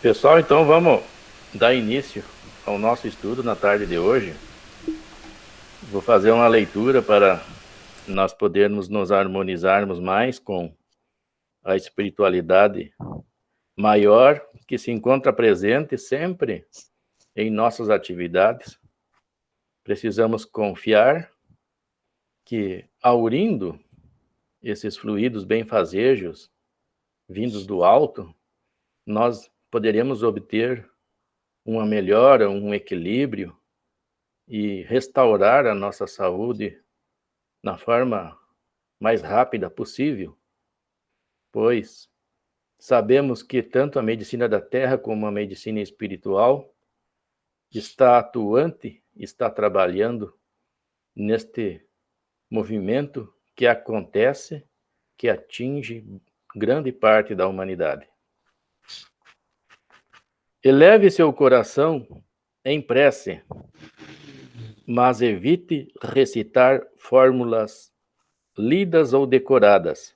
Pessoal, então vamos dar início ao nosso estudo na tarde de hoje. Vou fazer uma leitura para nós podermos nos harmonizarmos mais com a espiritualidade maior que se encontra presente sempre em nossas atividades. Precisamos confiar que, aurindo esses fluidos benfazejos vindos do alto, nós poderemos obter uma melhora, um equilíbrio e restaurar a nossa saúde na forma mais rápida possível, pois sabemos que tanto a medicina da terra como a medicina espiritual está atuante, está trabalhando neste movimento que acontece, que atinge grande parte da humanidade. Eleve seu coração em prece, mas evite recitar fórmulas lidas ou decoradas.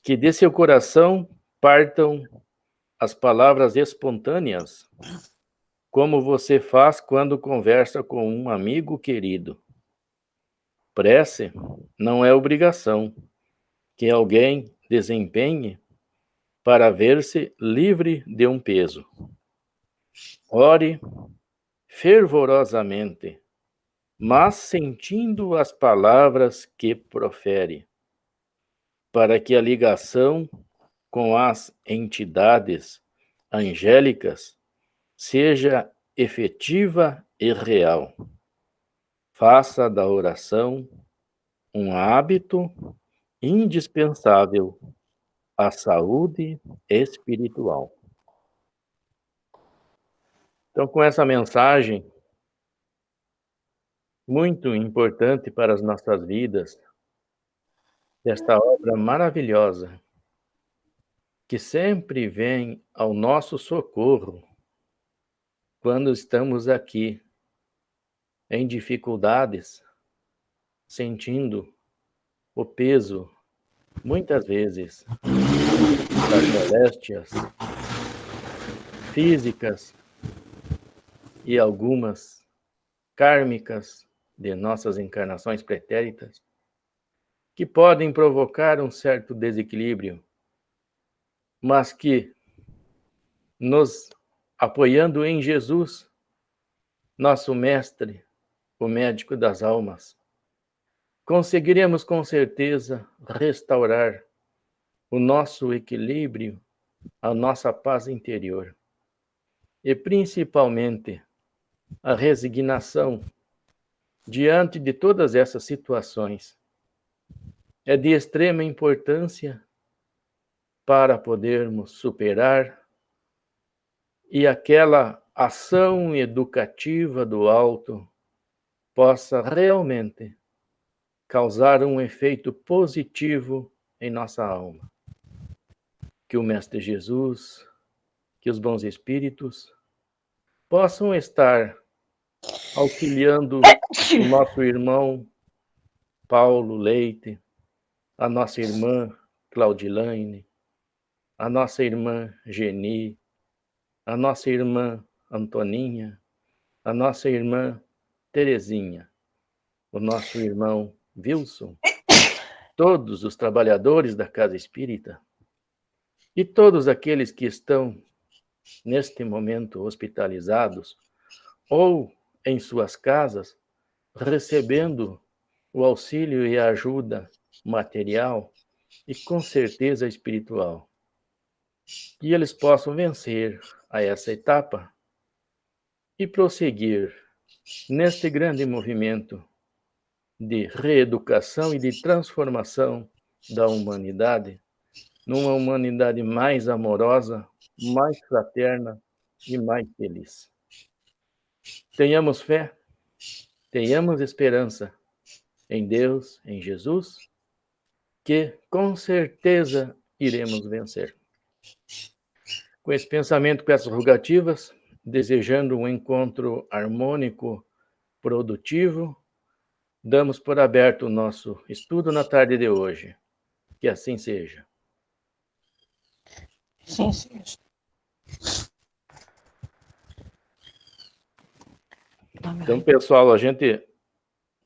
Que de seu coração partam as palavras espontâneas, como você faz quando conversa com um amigo querido. Prece não é obrigação que alguém desempenhe para ver-se livre de um peso. Ore fervorosamente, mas sentindo as palavras que profere, para que a ligação com as entidades angélicas seja efetiva e real. Faça da oração um hábito indispensável à saúde espiritual. Então, com essa mensagem muito importante para as nossas vidas, desta obra maravilhosa, que sempre vem ao nosso socorro quando estamos aqui em dificuldades, sentindo o peso, muitas vezes, das moléstias físicas e algumas kármicas de nossas encarnações pretéritas, que podem provocar um certo desequilíbrio, mas que, nos apoiando em Jesus, nosso mestre, o médico das almas, conseguiremos com certeza restaurar o nosso equilíbrio, a nossa paz interior e principalmente a resignação diante de todas essas situações. É de extrema importância para podermos superar e aquela ação educativa do alto possa realmente causar um efeito positivo em nossa alma. Que o Mestre Jesus, que os bons espíritos possam estar auxiliando o nosso irmão Paulo Leite, a nossa irmã Claudilaine, a nossa irmã Geni, a nossa irmã Antoninha, a nossa irmã Terezinha, o nosso irmão Wilson, todos os trabalhadores da Casa Espírita e todos aqueles que estão, neste momento, hospitalizados ou em suas casas, recebendo o auxílio e a ajuda material e, com certeza, espiritual. Que eles possam vencer a essa etapa e prosseguir neste grande movimento de reeducação e de transformação da humanidade numa humanidade mais amorosa, mais fraterna e mais feliz. Tenhamos fé, tenhamos esperança em Deus, em Jesus, que com certeza iremos vencer. Com esse pensamento, com essas rogativas, desejando um encontro harmônico, produtivo, damos por aberto o nosso estudo na tarde de hoje. Que assim seja. Sim, sim. Então, pessoal, a gente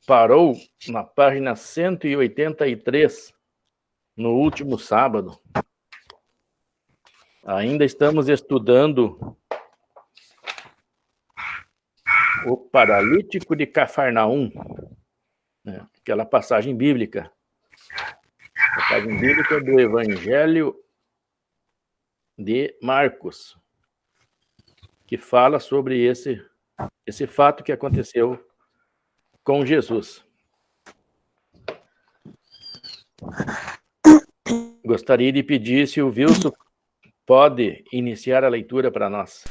parou na página 183, no último sábado. Ainda estamos estudando o paralítico de Cafarnaum, né? Aquela passagem bíblica. A passagem bíblica do Evangelho de Marcos, que fala sobre esse fato que aconteceu com Jesus. Gostaria de pedir se o Wilson pode iniciar a leitura para nós.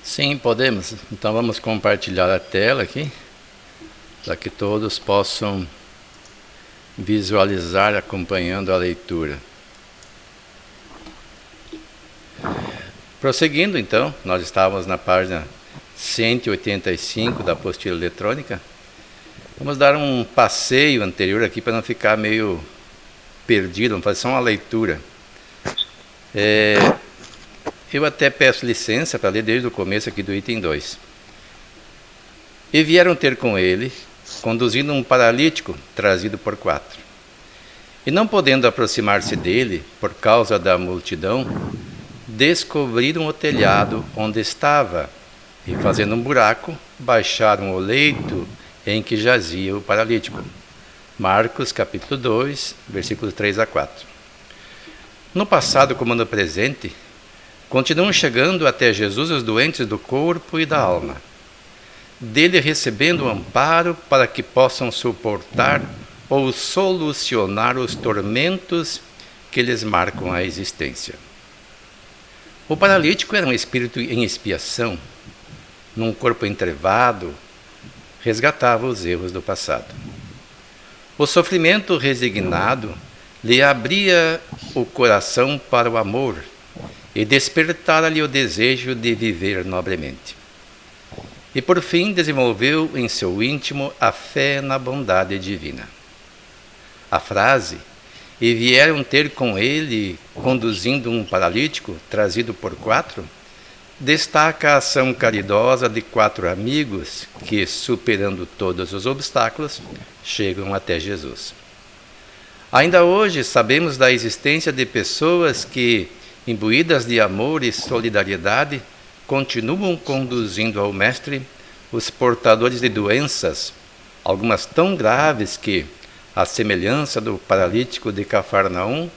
Sim, podemos. Então vamos compartilhar a tela aqui, para que todos possam visualizar acompanhando a leitura. Prosseguindo então, nós estávamos na página 185 da apostila eletrônica. Vamos dar um passeio anterior aqui para não ficar meio perdido, vamos fazer só uma leitura. Eu até peço licença para ler desde o começo aqui do item 2. E vieram ter com ele, conduzindo um paralítico trazido por 4. E não podendo aproximar-se dele, por causa da multidão, descobriram o telhado onde estava, e fazendo um buraco, baixaram o leito em que jazia o paralítico. Marcos capítulo 2, versículos 3 a 4. No passado como no presente, continuam chegando até Jesus os doentes do corpo e da alma, dele recebendo o amparo para que possam suportar ou solucionar os tormentos que lhes marcam a existência. O paralítico era um espírito em expiação, num corpo entrevado, resgatava os erros do passado. O sofrimento resignado lhe abria o coração para o amor e despertara-lhe o desejo de viver nobremente. E por fim desenvolveu em seu íntimo a fé na bondade divina. A frase "e vieram ter com ele, conduzindo um paralítico, trazido por 4", destaca a ação caridosa de 4 amigos que, superando todos os obstáculos, chegam até Jesus. Ainda hoje sabemos da existência de pessoas que, imbuídas de amor e solidariedade, continuam conduzindo ao Mestre os portadores de doenças, algumas tão graves que, à semelhança do paralítico de Cafarnaum,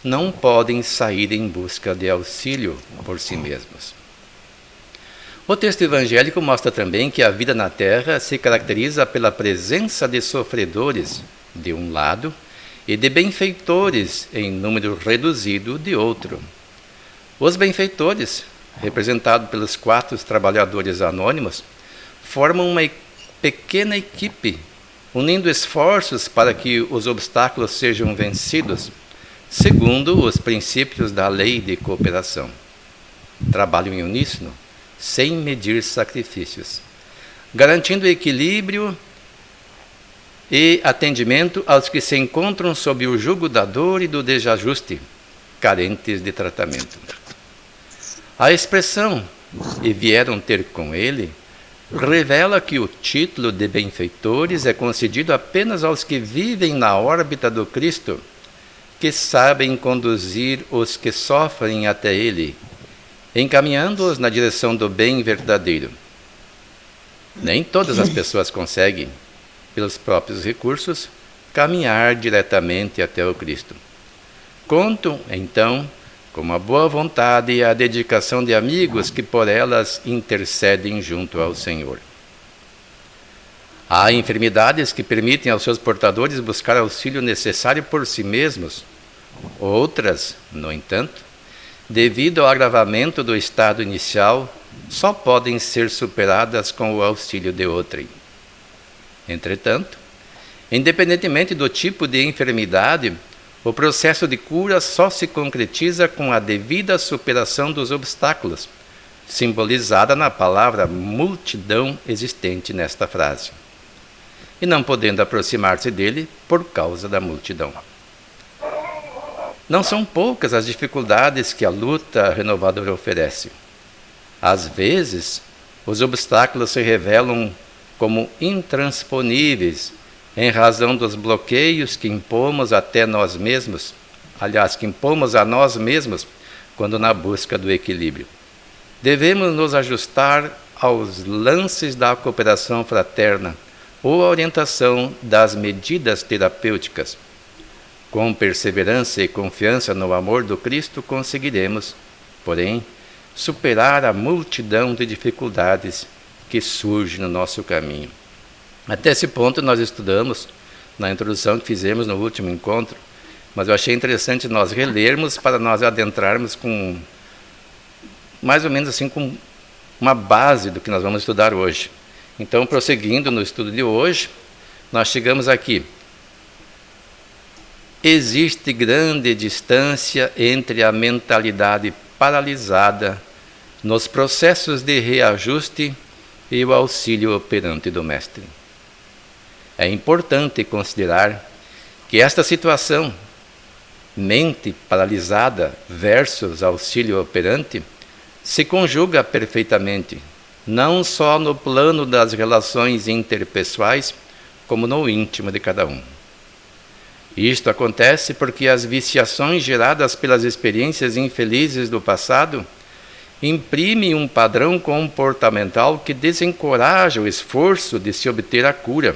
não podem sair em busca de auxílio por si mesmos. O texto evangélico mostra também que a vida na terra se caracteriza pela presença de sofredores, de um lado, e de benfeitores, em número reduzido, de outro. Os benfeitores, representados pelos 4 trabalhadores anônimos, formam uma pequena equipe, unindo esforços para que os obstáculos sejam vencidos, segundo os princípios da lei de cooperação. Trabalham em uníssono, sem medir sacrifícios, garantindo equilíbrio e atendimento aos que se encontram sob o jugo da dor e do desajuste, carentes de tratamento. A expressão "e vieram ter com ele" revela que o título de benfeitores é concedido apenas aos que vivem na órbita do Cristo, que sabem conduzir os que sofrem até ele, encaminhando-os na direção do bem verdadeiro. Nem todas as pessoas conseguem, pelos próprios recursos, caminhar diretamente até o Cristo. Contam, então, com a boa vontade e a dedicação de amigos que por elas intercedem junto ao Senhor. Há enfermidades que permitem aos seus portadores buscar auxílio necessário por si mesmos. Outras, no entanto, devido ao agravamento do estado inicial, só podem ser superadas com o auxílio de outrem. Entretanto, independentemente do tipo de enfermidade, o processo de cura só se concretiza com a devida superação dos obstáculos, simbolizada na palavra multidão existente nesta frase, e não podendo aproximar-se dele por causa da multidão. Não são poucas as dificuldades que a luta renovadora oferece. Às vezes, os obstáculos se revelam como intransponíveis em razão dos bloqueios que impomos até nós mesmos, que impomos a nós mesmos quando na busca do equilíbrio. Devemos nos ajustar aos lances da cooperação fraterna ou à orientação das medidas terapêuticas. Com perseverança e confiança no amor do Cristo, conseguiremos, porém, superar a multidão de dificuldades que surgem no nosso caminho. Até esse ponto nós estudamos na introdução que fizemos no último encontro, mas eu achei interessante nós relermos para nós adentrarmos com, mais ou menos assim, com uma base do que nós vamos estudar hoje. Então, prosseguindo no estudo de hoje, nós chegamos aqui. Existe grande distância entre a mentalidade paralisada nos processos de reajuste e o auxílio operante do Mestre. É importante considerar que esta situação, mente paralisada versus auxílio operante, se conjuga perfeitamente, não só no plano das relações interpessoais, como no íntimo de cada um. Isto acontece porque as viciações geradas pelas experiências infelizes do passado imprimem um padrão comportamental que desencoraja o esforço de se obter a cura,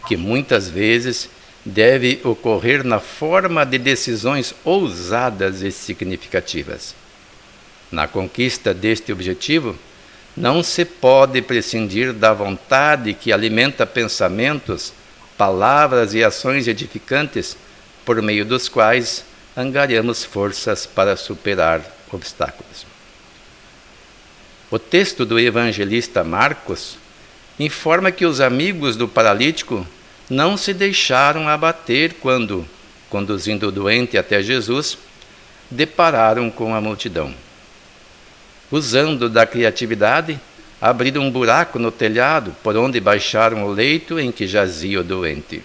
que muitas vezes deve ocorrer na forma de decisões ousadas e significativas. Na conquista deste objetivo, não se pode prescindir da vontade que alimenta pensamentos, palavras e ações edificantes, por meio dos quais angariamos forças para superar obstáculos. O texto do evangelista Marcos informa que os amigos do paralítico não se deixaram abater quando, conduzindo o doente até Jesus, depararam com a multidão. Usando da criatividade, abriram um buraco no telhado por onde baixaram o leito em que jazia o doente.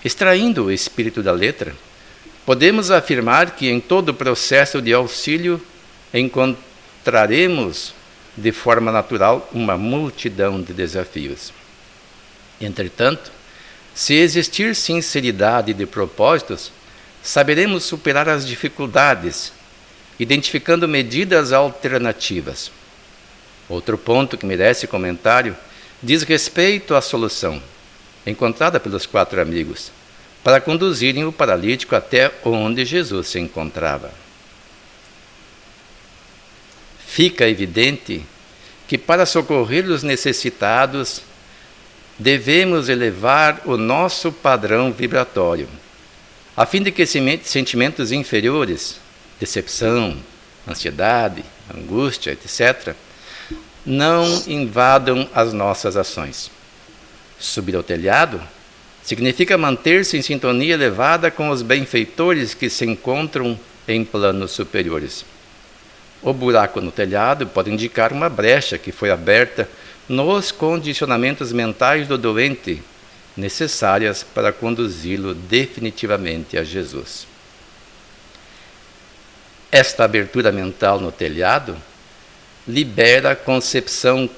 Extraindo o espírito da letra, podemos afirmar que em todo o processo de auxílio encontraremos de forma natural uma multidão de desafios. Entretanto, se existir sinceridade de propósitos, saberemos superar as dificuldades, identificando medidas alternativas. Outro ponto que merece comentário diz respeito à solução, encontrada pelos 4 amigos, para conduzirem o paralítico até onde Jesus se encontrava. Fica evidente que para socorrer os necessitados, devemos elevar o nosso padrão vibratório, a fim de que sentimentos inferiores, decepção, ansiedade, angústia, etc., não invadam as nossas ações. Subir ao telhado significa manter-se em sintonia elevada com os benfeitores que se encontram em planos superiores. O buraco no telhado pode indicar uma brecha que foi aberta nos condicionamentos mentais do doente, necessárias para conduzi-lo definitivamente a Jesus. Esta abertura mental no telhado libera concepções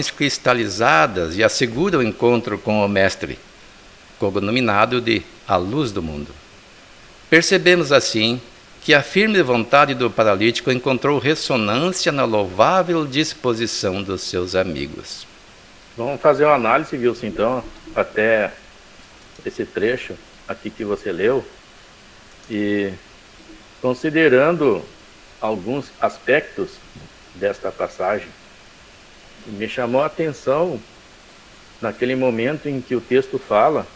cristalizadas e assegura o encontro com o Mestre, cognominado de a luz do mundo. Percebemos assim que a firme vontade do paralítico encontrou ressonância na louvável disposição dos seus amigos. Vamos fazer uma análise, Wilson, então, até esse trecho aqui que você leu, e considerando alguns aspectos desta passagem, me chamou a atenção naquele momento em que o texto fala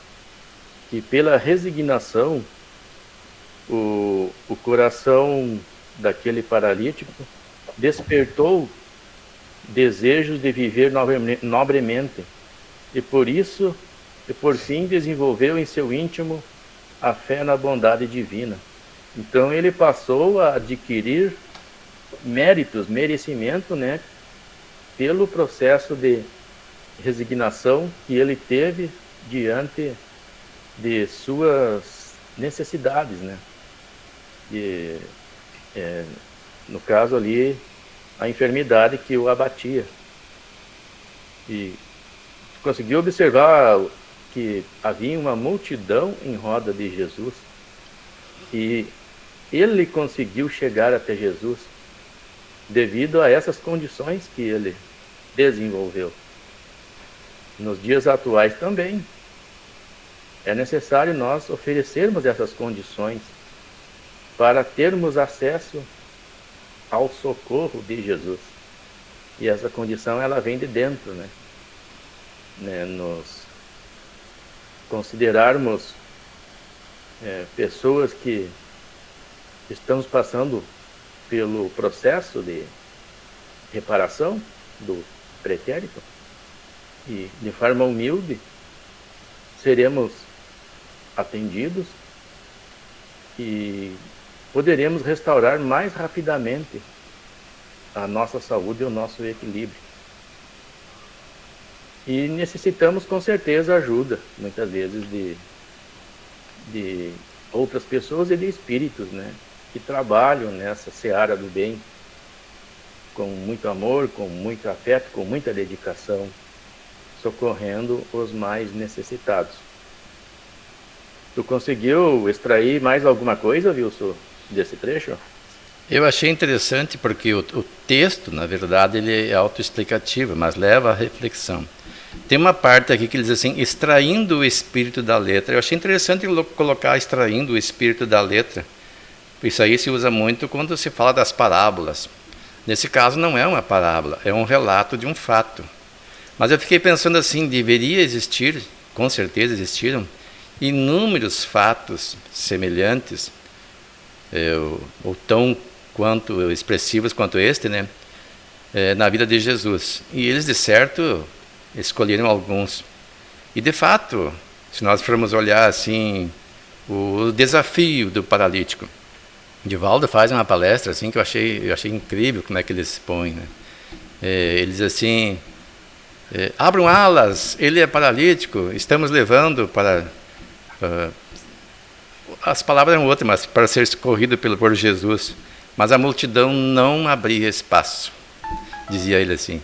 que pela resignação o coração daquele paralítico despertou desejos de viver nobremente e por isso, e por fim, desenvolveu em seu íntimo a fé na bondade divina. Então ele passou a adquirir merecimento, né, pelo processo de resignação que ele teve diante de suas necessidades, né? E, no caso ali, a enfermidade que o abatia. E conseguiu observar que havia uma multidão em roda de Jesus e ele conseguiu chegar até Jesus devido a essas condições que ele desenvolveu. Nos dias atuais também é necessário nós oferecermos essas condições para termos acesso ao socorro de Jesus. E essa condição, ela vem de dentro, né? Nos considerarmos pessoas que estamos passando pelo processo de reparação do pretérito, e de forma humilde seremos atendidos e poderemos restaurar mais rapidamente a nossa saúde e o nosso equilíbrio. E necessitamos com certeza ajuda, muitas vezes, de outras pessoas e de espíritos, né, que trabalham nessa seara do bem com muito amor, com muito afeto, com muita dedicação, socorrendo os mais necessitados. Tu conseguiu extrair mais alguma coisa, Wilson, desse trecho? Eu achei interessante porque o texto, na verdade, ele é autoexplicativo, mas leva à reflexão. Tem uma parte aqui que ele diz assim, extraindo o espírito da letra. Eu achei interessante colocar extraindo o espírito da letra. Isso aí se usa muito quando se fala das parábolas. Nesse caso não é uma parábola, é um relato de um fato. Mas eu fiquei pensando assim, deveria existir, com certeza existiram, inúmeros fatos semelhantes, ou tão quanto expressivos quanto este, né, na vida de Jesus. E eles, de certo, escolheram alguns. E, de fato, se nós formos olhar assim, o desafio do paralítico, Divaldo faz uma palestra assim que eu achei incrível como é que eles põem, né? Ele diz assim, abram alas, ele é paralítico, estamos levando para... as palavras eram outras, mas para ser socorrido por Jesus. Mas a multidão não abria espaço, dizia ele assim.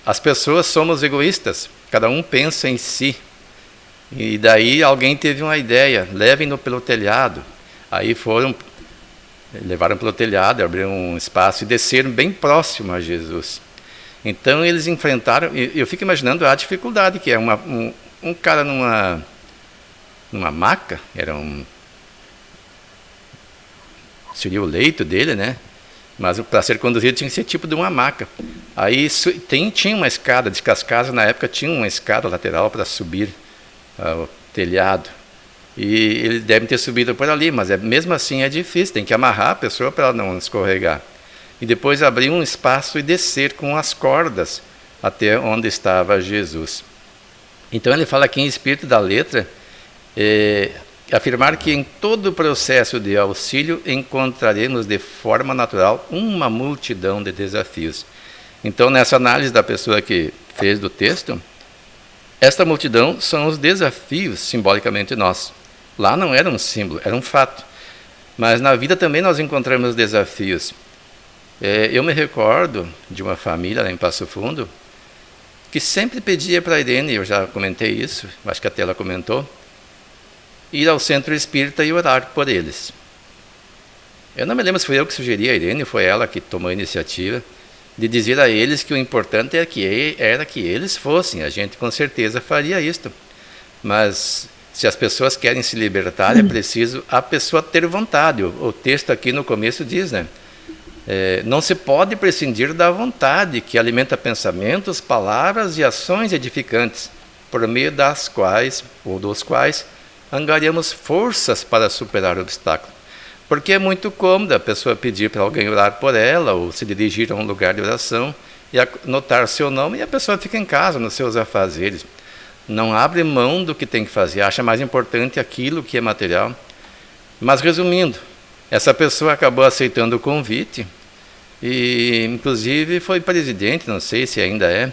As pessoas somos egoístas, cada um pensa em si. E daí alguém teve uma ideia, levem-no pelo telhado. Aí levaram pelo telhado, abriram um espaço e desceram bem próximo a Jesus. Então eles enfrentaram, eu fico imaginando a dificuldade que é um cara numa maca, seria o leito dele, né? Mas para ser conduzido tinha que ser tipo de uma maca. Aí tinha uma escada, diz que as casas na época tinham uma escada lateral para subir ao telhado. E eles devem ter subido por ali, mas mesmo assim é difícil, tem que amarrar a pessoa para ela não escorregar. E depois abrir um espaço e descer com as cordas até onde estava Jesus. Então ele fala aqui em espírito da letra, afirmar que em todo o processo de auxílio encontraremos de forma natural uma multidão de desafios. Então, nessa análise da pessoa que fez do texto, esta multidão são os desafios simbolicamente nossos. Lá não era um símbolo, era um fato. Mas na vida também nós encontramos desafios. Eu me recordo de uma família lá em Passo Fundo que sempre pedia para a Irene, eu já comentei isso, acho que até ela comentou, ir ao centro espírita e orar por eles. Eu não me lembro se foi eu que sugeri a Irene, foi ela que tomou a iniciativa de dizer a eles que o importante era que eles fossem. A gente com certeza faria isto. Mas se as pessoas querem se libertar, é preciso a pessoa ter vontade. O texto aqui no começo diz, né? Não se pode prescindir da vontade, que alimenta pensamentos, palavras e ações edificantes, por meio das quais, ou dos quais, angariamos forças para superar o obstáculo. Porque é muito cômodo a pessoa pedir para alguém orar por ela, ou se dirigir a um lugar de oração, e anotar seu nome, e a pessoa fica em casa, nos seus afazeres. Não abre mão do que tem que fazer, acha mais importante aquilo que é material. Mas, resumindo, essa pessoa acabou aceitando o convite, e inclusive foi presidente, não sei se ainda é,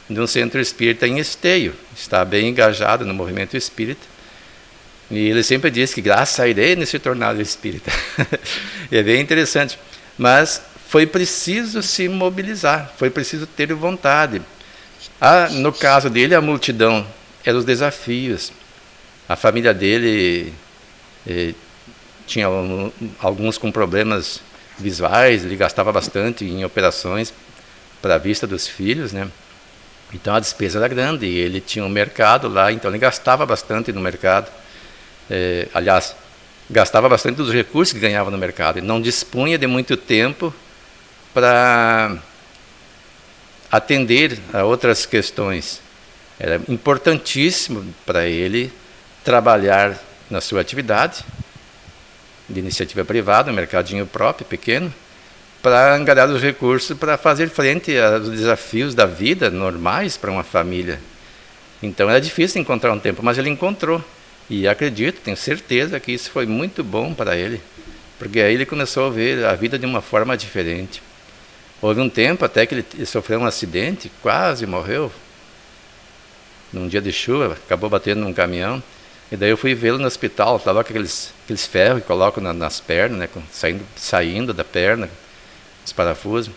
de um centro espírita em Esteio. Está bem engajado no movimento espírita. E ele sempre diz que graças a Irene se tornaram espírita. É bem interessante. Mas foi preciso se mobilizar, foi preciso ter vontade. No caso dele, a multidão eram os desafios. A família dele tinha alguns com problemas visuais, ele gastava bastante em operações para a vista dos filhos, né? Então a despesa era grande, e ele tinha um mercado lá, então ele gastava bastante no mercado. Aliás, gastava bastante dos recursos que ganhava no mercado, e não dispunha de muito tempo para atender a outras questões. Era importantíssimo para ele trabalhar na sua atividade de iniciativa privada, um mercadinho próprio, pequeno, para angariar os recursos para fazer frente aos desafios da vida normais para uma família. Então era difícil encontrar um tempo, mas ele encontrou. E acredito, tenho certeza que isso foi muito bom para ele, porque aí ele começou a ver a vida de uma forma diferente. Houve um tempo até que ele sofreu um acidente, quase morreu, num dia de chuva, acabou batendo num caminhão. E daí eu fui vê-lo no hospital, estava com aqueles ferros que colocam nas pernas, né, saindo da perna, os parafusos.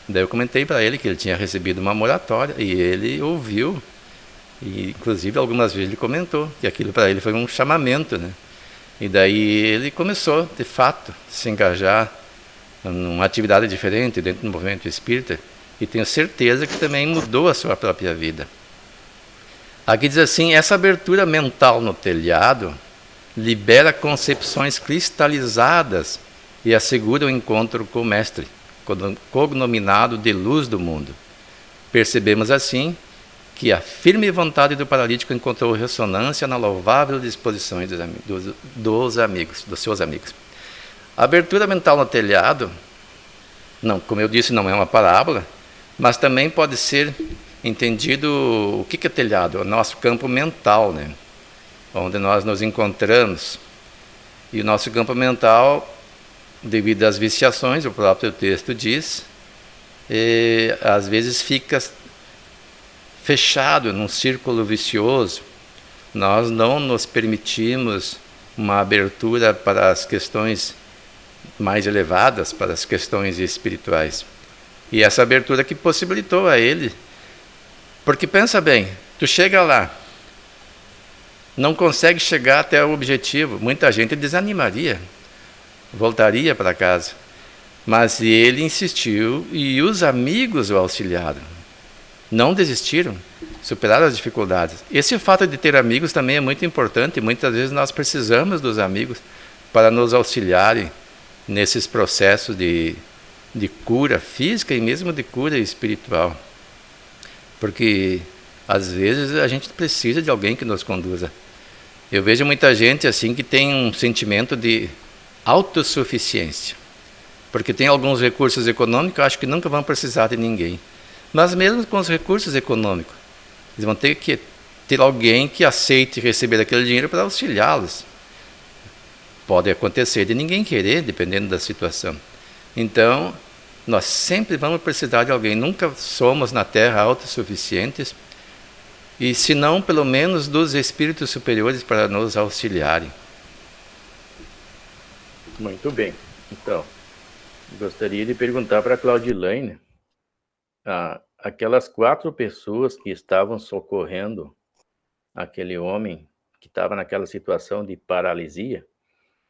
E daí eu comentei para ele que ele tinha recebido uma moratória, e ele ouviu. E, inclusive, algumas vezes ele comentou que aquilo para ele foi um chamamento, né? E daí ele começou, de fato, a se engajar numa atividade diferente dentro do movimento espírita, e tenho certeza que também mudou a sua própria vida. Aqui diz assim: essa abertura mental no telhado libera concepções cristalizadas e assegura o encontro com o Mestre, cognominado de luz do mundo. Percebemos assim que a firme vontade do paralítico encontrou ressonância na louvável disposição dos seus amigos. A abertura mental no telhado, não, como eu disse, não é uma parábola, mas também pode ser entendido o que é telhado, o nosso campo mental, né? Onde nós nos encontramos. E o nosso campo mental, devido às viciações, o próprio texto diz, às vezes fica fechado num círculo vicioso. Nós não nos permitimos uma abertura para as questões mais elevadas, para as questões espirituais. E essa abertura que possibilitou a ele. Porque pensa bem, tu chega lá, não consegue chegar até o objetivo, muita gente desanimaria, voltaria para casa. Mas ele insistiu e os amigos o auxiliaram. Não desistiram, superaram as dificuldades. Esse fato de ter amigos também é muito importante. Muitas vezes nós precisamos dos amigos para nos auxiliarem nesses processos de cura física e mesmo de cura espiritual. Porque às vezes a gente precisa de alguém que nos conduza. Eu vejo muita gente assim que tem um sentimento de autossuficiência, porque tem alguns recursos econômicos, eu acho que nunca vão precisar de ninguém. Mas mesmo com os recursos econômicos, eles vão ter que ter alguém que aceite receber aquele dinheiro para auxiliá-los. Pode acontecer de ninguém querer, dependendo da situação. Então, nós sempre vamos precisar de alguém. Nunca somos na Terra autossuficientes, e se não, pelo menos dos espíritos superiores para nos auxiliarem. Muito bem. Então, gostaria de perguntar para a Claudilaine, aquelas 4 pessoas que estavam socorrendo aquele homem que estava naquela situação de paralisia,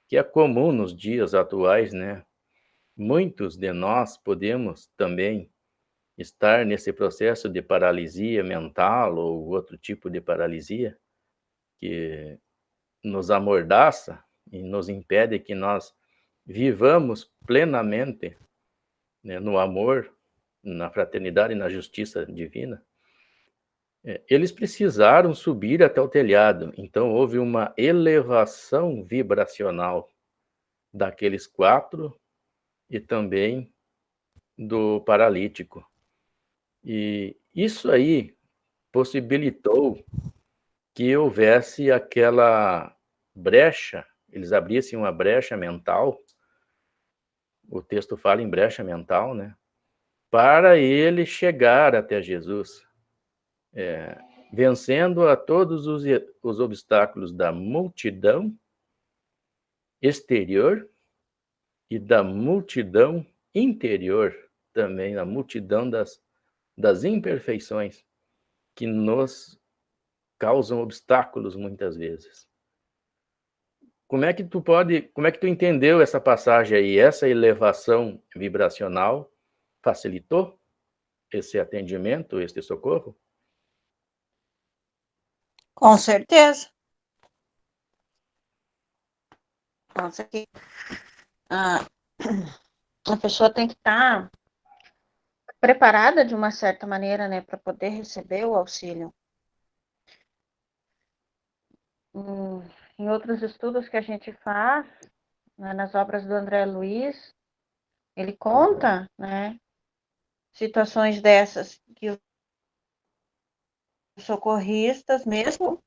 que é comum nos dias atuais, né? Muitos de nós podemos também estar nesse processo de paralisia mental ou outro tipo de paralisia que nos amordaça e nos impede que nós vivamos plenamente, né, no amor, na fraternidade e na justiça divina. Eles precisaram subir até o telhado, então houve uma elevação vibracional daqueles 4 e também do paralítico. E isso aí possibilitou que houvesse aquela brecha, eles abrissem uma brecha mental, o texto fala em brecha mental, né? Para ele chegar até Jesus. vencendo a todos os obstáculos da multidão exterior e da multidão interior, também a multidão das imperfeições que nos causam obstáculos muitas vezes. Como é que tu entendeu essa passagem aí? Essa elevação vibracional facilitou esse atendimento, esse socorro? Com certeza. Com certeza. A pessoa tem que estar preparada de uma certa maneira, né, para poder receber o auxílio. Em outros estudos que a gente faz, né, nas obras do André Luiz, ele conta, né, situações dessas que os socorristas, mesmo,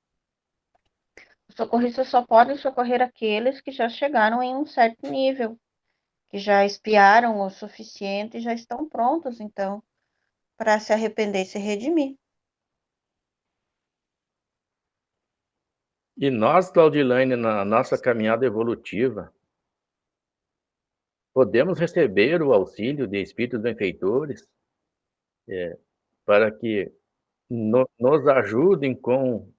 os socorristas só podem socorrer aqueles que já chegaram em um certo nível, que já expiaram o suficiente e já estão prontos, então, para se arrepender e se redimir. E nós, Claudilane, na nossa caminhada evolutiva, podemos receber o auxílio de espíritos benfeitores para que nos ajudem com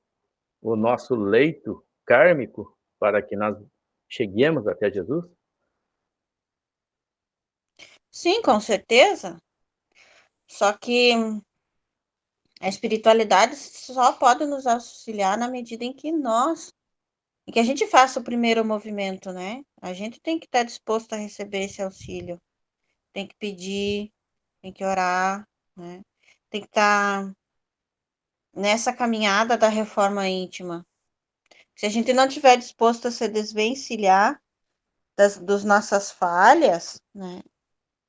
o nosso leito kármico para que nós cheguemos até Jesus? Sim, com certeza. Só que a espiritualidade só pode nos auxiliar na medida em que a gente faça o primeiro movimento, né? A gente tem que estar disposto a receber esse auxílio, tem que pedir, tem que orar, né? Tem que estar nessa caminhada da reforma íntima. Se a gente não estiver disposto a se desvencilhar das nossas falhas, né?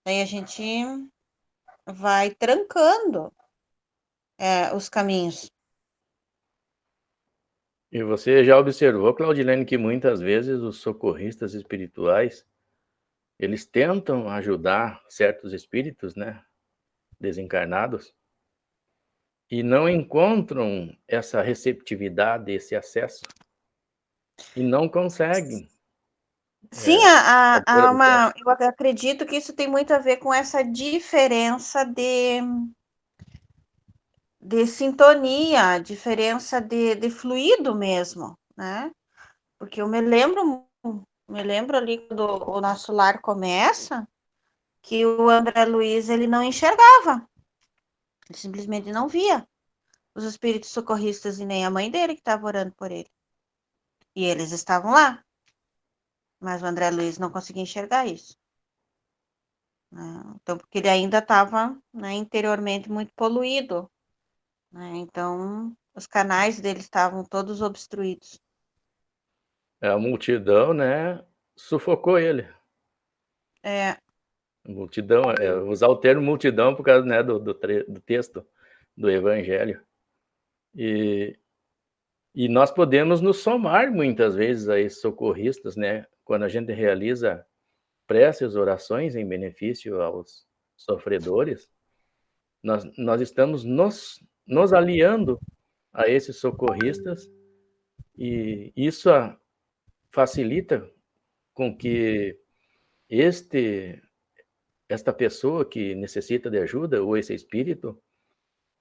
Aí a gente vai trancando os caminhos. E você já observou, Claudilene, que muitas vezes os socorristas espirituais, eles tentam ajudar certos espíritos, né, desencarnados, e não encontram essa receptividade, esse acesso, e não conseguem. Sim, fazer a- eu acredito que isso tem muito a ver com essa diferença de sintonia, diferença de fluido mesmo, né? Porque eu me lembro ali quando o nosso lar começa, que o André Luiz ele não enxergava, ele simplesmente não via os espíritos socorristas e nem a mãe dele que estava orando por ele. E eles estavam lá, mas o André Luiz não conseguia enxergar isso. Né? Então, porque ele ainda estava, né, interiormente muito poluído, né? Então, os canais dele estavam todos obstruídos. A multidão, né, sufocou ele. É, Multidão, usar o termo multidão por causa, né, do texto do Evangelho. E nós podemos nos somar muitas vezes a esses socorristas, né, quando a gente realiza preces, orações em benefício aos sofredores, nós estamos nos aliando a esses socorristas e isso facilita com que esta pessoa que necessita de ajuda, ou esse espírito,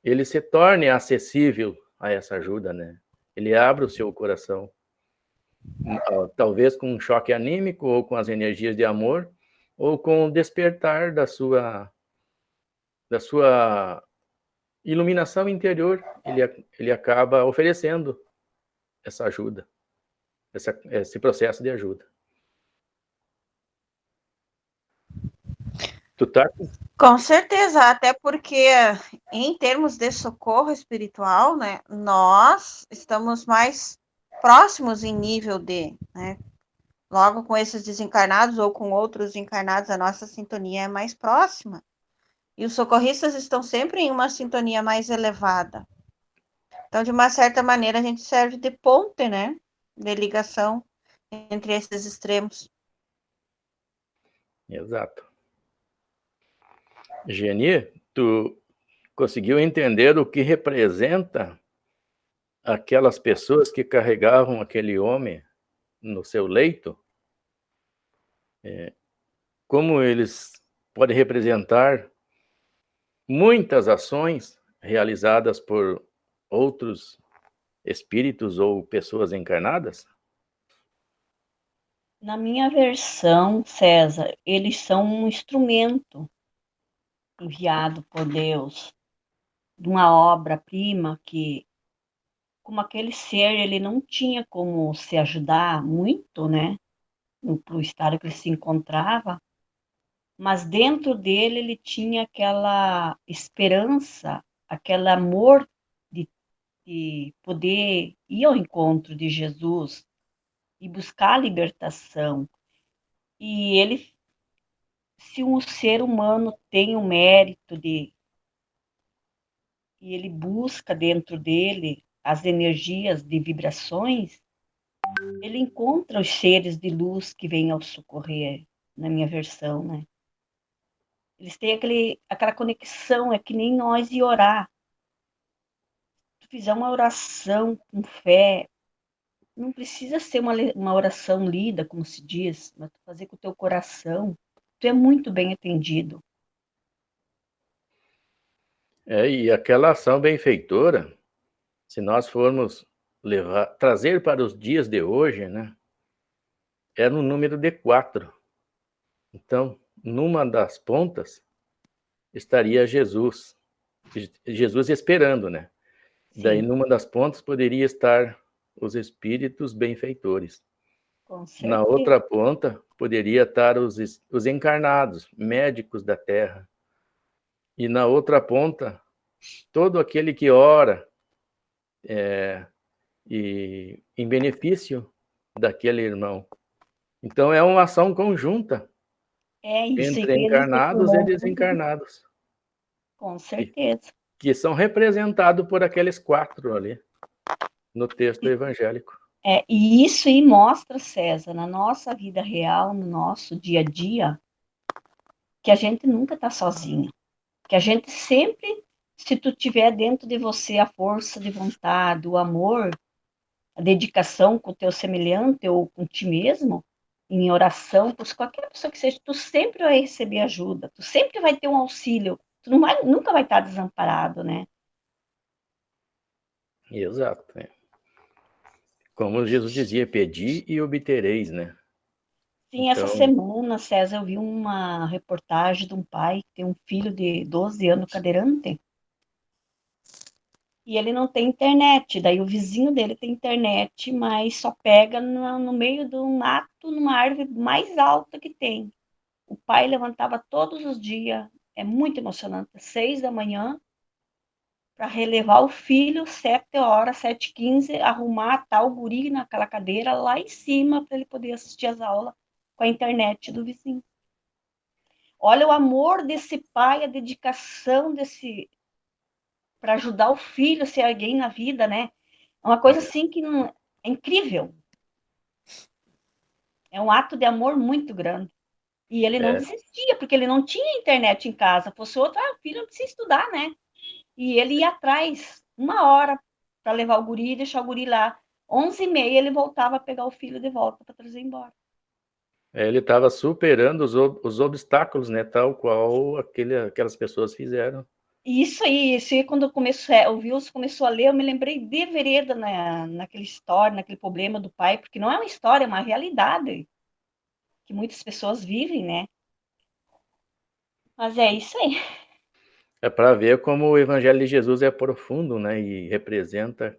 ele se torne acessível a essa ajuda, né? Ele abre o seu coração, talvez com um choque anímico, ou com as energias de amor, ou com o despertar da sua iluminação interior, ele acaba oferecendo essa ajuda, esse processo de ajuda. Tu tá com certeza, até porque em termos de socorro espiritual, né, nós estamos mais próximos em nível né? Logo com esses desencarnados ou com outros encarnados, a nossa sintonia é mais próxima. E os socorristas estão sempre em uma sintonia mais elevada. Então, de uma certa maneira, a gente serve de ponte, né? De ligação entre esses extremos. Exato. Geni, tu Conseguiu entender o que representa aquelas pessoas que carregavam aquele homem no seu leito? Como eles podem representar muitas ações realizadas por outros espíritos ou pessoas encarnadas? Na minha versão, César, eles são um instrumento enviado por Deus de uma obra-prima que, como aquele ser, ele não tinha como se ajudar muito, né, no estado que ele se encontrava, mas dentro dele ele tinha aquela esperança, aquele amor de poder ir ao encontro de Jesus e buscar a libertação. E ele, se um ser humano tem o mérito e ele busca dentro dele as energias de vibrações, ele encontra os seres de luz que vêm ao socorrer, na minha versão, né? Eles têm aquela conexão, é que nem nós e orar. Se tu fizer uma oração com fé, não precisa ser uma oração lida, como se diz, mas tu fazer com o teu coração, tu é muito bem atendido. E aquela ação benfeitora, se nós formos trazer para os dias de hoje, né, é no número de 4. Então, numa das pontas estaria Jesus esperando, né? Sim. Daí, numa das pontas poderia estar os espíritos benfeitores. Com certeza. Na outra ponta poderia estar os encarnados, médicos da Terra. E na outra ponta, todo aquele que ora e em benefício daquele irmão. Então é uma ação conjunta Isso, entre encarnados e desencarnados, com certeza. que são representados por aqueles 4 ali no texto evangélico. E isso aí mostra, César, na nossa vida real, no nosso dia a dia, que a gente nunca está sozinho. Que a gente sempre, se tu tiver dentro de você a força de vontade, o amor, a dedicação com o teu semelhante ou com ti mesmo, em oração, por qualquer pessoa que seja, tu sempre vai receber ajuda, tu sempre vai ter um auxílio, tu nunca vai estar desamparado, né? Exato. Como Jesus dizia, pedi e obtereis, né? Sim, essa semana, César, eu vi uma reportagem de um pai que tem um filho de 12 anos cadeirante e ele não tem internet. Daí o vizinho dele tem internet, mas só pega no meio do mato, numa árvore mais alta que tem. O pai levantava todos os dias, é muito emocionante, 6 da manhã, para relevar o filho, 7 horas, 7h15, arrumar tal guri naquela cadeira lá em cima para ele poder assistir as aulas com a internet do vizinho. Olha o amor desse pai, a dedicação desse para ajudar o filho a ser alguém na vida, né? É uma coisa assim que não, é incrível. É um ato de amor muito grande. E ele não desistia, porque ele não tinha internet em casa. Fosse outra, filho não precisa estudar, né? E ele ia atrás, 1 hora, para levar o guri e deixar o guri lá. 11h30 ele voltava a pegar o filho de volta para trazer embora. Ele estava superando os obstáculos, né? Tal qual aquelas pessoas fizeram. Isso aí, quando o Wilson começou a ler, eu me lembrei de Vereda naquela história, naquele problema do pai, porque não é uma história, é uma realidade que muitas pessoas vivem, né? Mas é isso aí. É para ver como o Evangelho de Jesus é profundo, né? E representa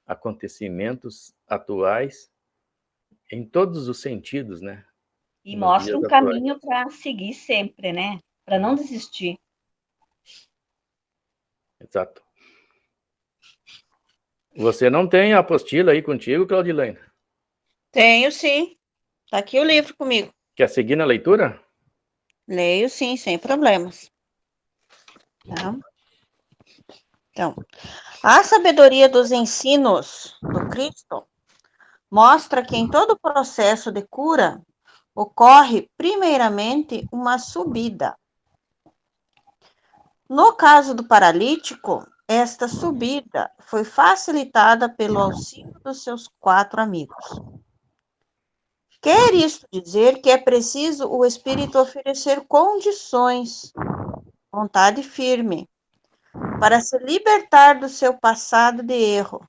acontecimentos atuais em todos os sentidos, né? E Nos mostra dias um atuais. caminho para seguir sempre, né? Para não desistir. Exato. Você não tem a apostila aí contigo, Claudilene? Tenho, sim. Tá aqui o livro comigo. Quer seguir na leitura? Leio, sim, sem problemas. Tá? Então, a sabedoria dos ensinos do Cristo mostra que em todo processo de cura ocorre primeiramente uma subida. No caso do paralítico, esta subida foi facilitada pelo auxílio dos seus 4 amigos. Quer isto dizer que é preciso o Espírito oferecer condições, vontade firme, para se libertar do seu passado de erro,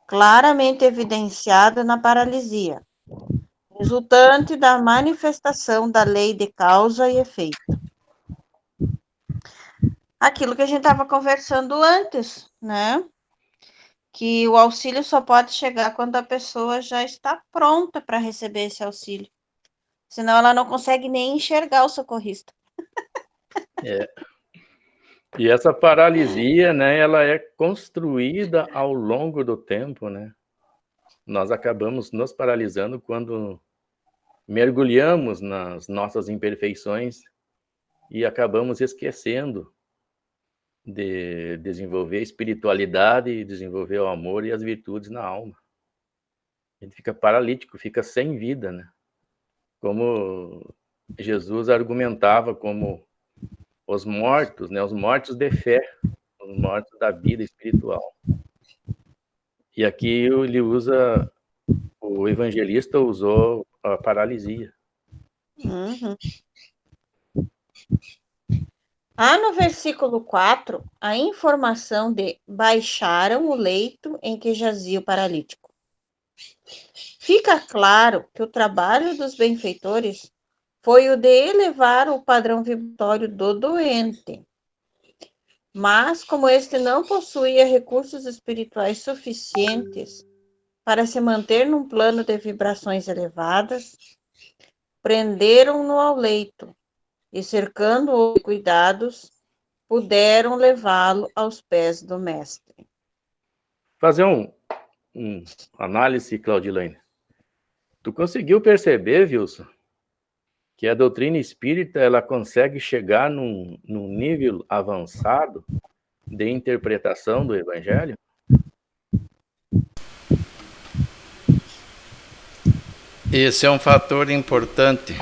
claramente evidenciado na paralisia, resultante da manifestação da lei de causa e efeito. Aquilo que a gente estava conversando antes, né? Que o auxílio só pode chegar quando a pessoa já está pronta para receber esse auxílio. Senão ela não consegue nem enxergar o socorrista. E essa paralisia, né, ela é construída ao longo do tempo, né? Nós acabamos nos paralisando quando mergulhamos nas nossas imperfeições e acabamos esquecendo de desenvolver a espiritualidade e desenvolver o amor e as virtudes na alma. A gente fica paralítico, fica sem vida, né? Como Jesus argumentava como os mortos, né? Os mortos de fé, os mortos da vida espiritual. E aqui ele usa, o evangelista usou a paralisia. Uhum. No versículo 4, a informação de baixaram o leito em que jazia o paralítico. Fica claro que o trabalho dos benfeitores foi o de elevar o padrão vibratório do doente. Mas, como este não possuía recursos espirituais suficientes para se manter num plano de vibrações elevadas, prenderam-no ao leito e, cercando-o de cuidados, puderam levá-lo aos pés do mestre. Fazer um análise, Claudilene. Tu conseguiu perceber, Wilson, que a doutrina espírita ela consegue chegar num nível avançado de interpretação do Evangelho? Esse é um fator importante.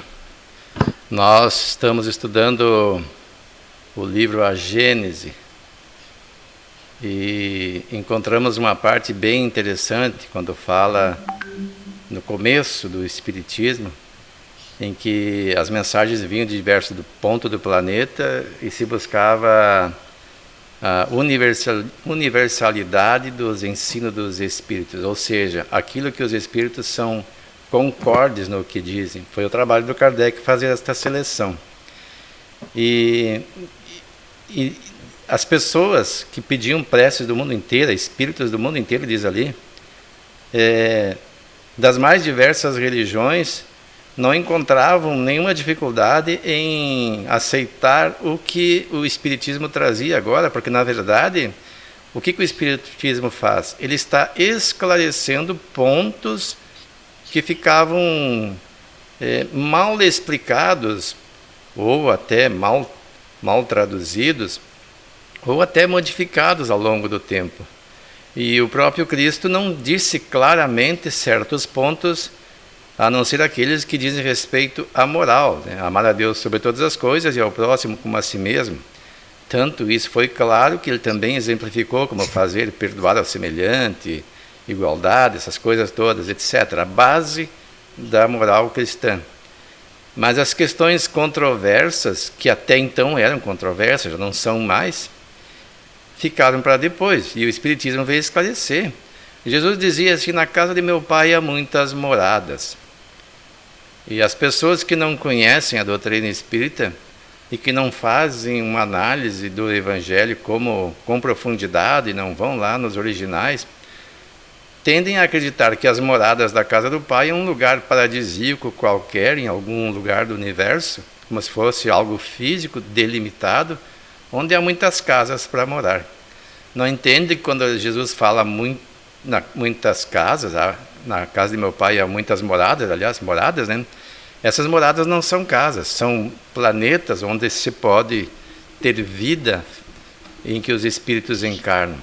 Nós estamos estudando o livro A Gênese e encontramos uma parte bem interessante quando fala no começo do Espiritismo, em que as mensagens vinham de diversos pontos do planeta e se buscava a universalidade dos ensinos dos Espíritos, ou seja, aquilo que os Espíritos são concordes no que dizem. Foi o trabalho do Kardec fazer esta seleção. E as pessoas que pediam preces do mundo inteiro, espíritos do mundo inteiro, diz ali, das mais diversas religiões, não encontravam nenhuma dificuldade em aceitar o que o Espiritismo trazia agora, porque, na verdade, o que o Espiritismo faz? Ele está esclarecendo pontos que ficavam mal explicados, ou até mal traduzidos, ou até modificados ao longo do tempo. E o próprio Cristo não disse claramente certos pontos, a não ser aqueles que dizem respeito à moral, né? Amar a Deus sobre todas as coisas e ao próximo como a si mesmo. Tanto isso foi claro que ele também exemplificou como fazer, perdoar ao semelhante, igualdade, essas coisas todas, etc. A base da moral cristã. Mas as questões controversas, que até então eram controversas, já não são mais, ficaram para depois. E o Espiritismo veio esclarecer. Jesus dizia assim: na casa de meu pai há muitas moradas. E as pessoas que não conhecem a doutrina espírita e que não fazem uma análise do Evangelho com profundidade, não vão lá nos originais, tendem a acreditar que as moradas da casa do pai é um lugar paradisíaco qualquer, em algum lugar do universo, como se fosse algo físico, delimitado, onde há muitas casas para morar. Não entende que quando Jesus fala muitas casas, na casa de meu pai há muitas moradas, aliás, moradas, né? Essas moradas não são casas, são planetas onde se pode ter vida em que os espíritos encarnam.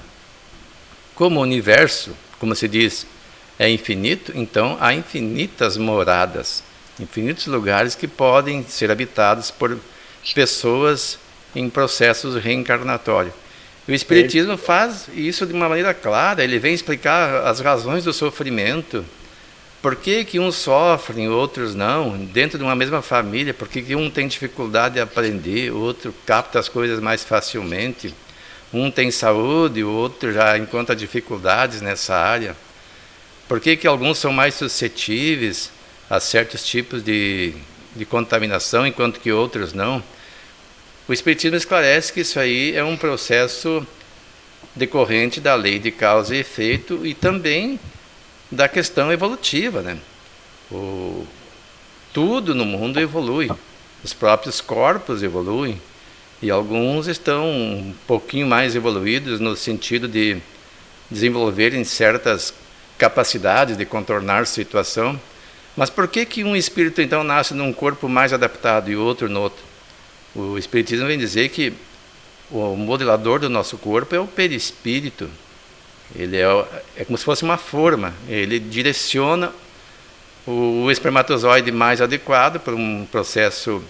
Como o universo, como se diz, é infinito, então há infinitas moradas, infinitos lugares que podem ser habitados por pessoas em processos reencarnatórios. O Espiritismo faz isso de uma maneira clara, ele vem explicar as razões do sofrimento, por que uns sofrem, outros não, dentro de uma mesma família, por que um tem dificuldade de aprender, o outro capta as coisas mais facilmente, um tem saúde, o outro já encontra dificuldades nessa área, por que alguns são mais suscetíveis a certos tipos de contaminação, enquanto que outros não. O Espiritismo esclarece que isso aí é um processo decorrente da lei de causa e efeito e também da questão evolutiva, né? Tudo no mundo evolui, os próprios corpos evoluem, e alguns estão um pouquinho mais evoluídos no sentido de desenvolverem certas capacidades de contornar a situação. Mas por que um espírito então nasce num corpo mais adaptado e outro no outro? O Espiritismo vem dizer que o modelador do nosso corpo é o perispírito. Ele é como se fosse uma forma. Ele direciona o espermatozoide mais adequado para um processo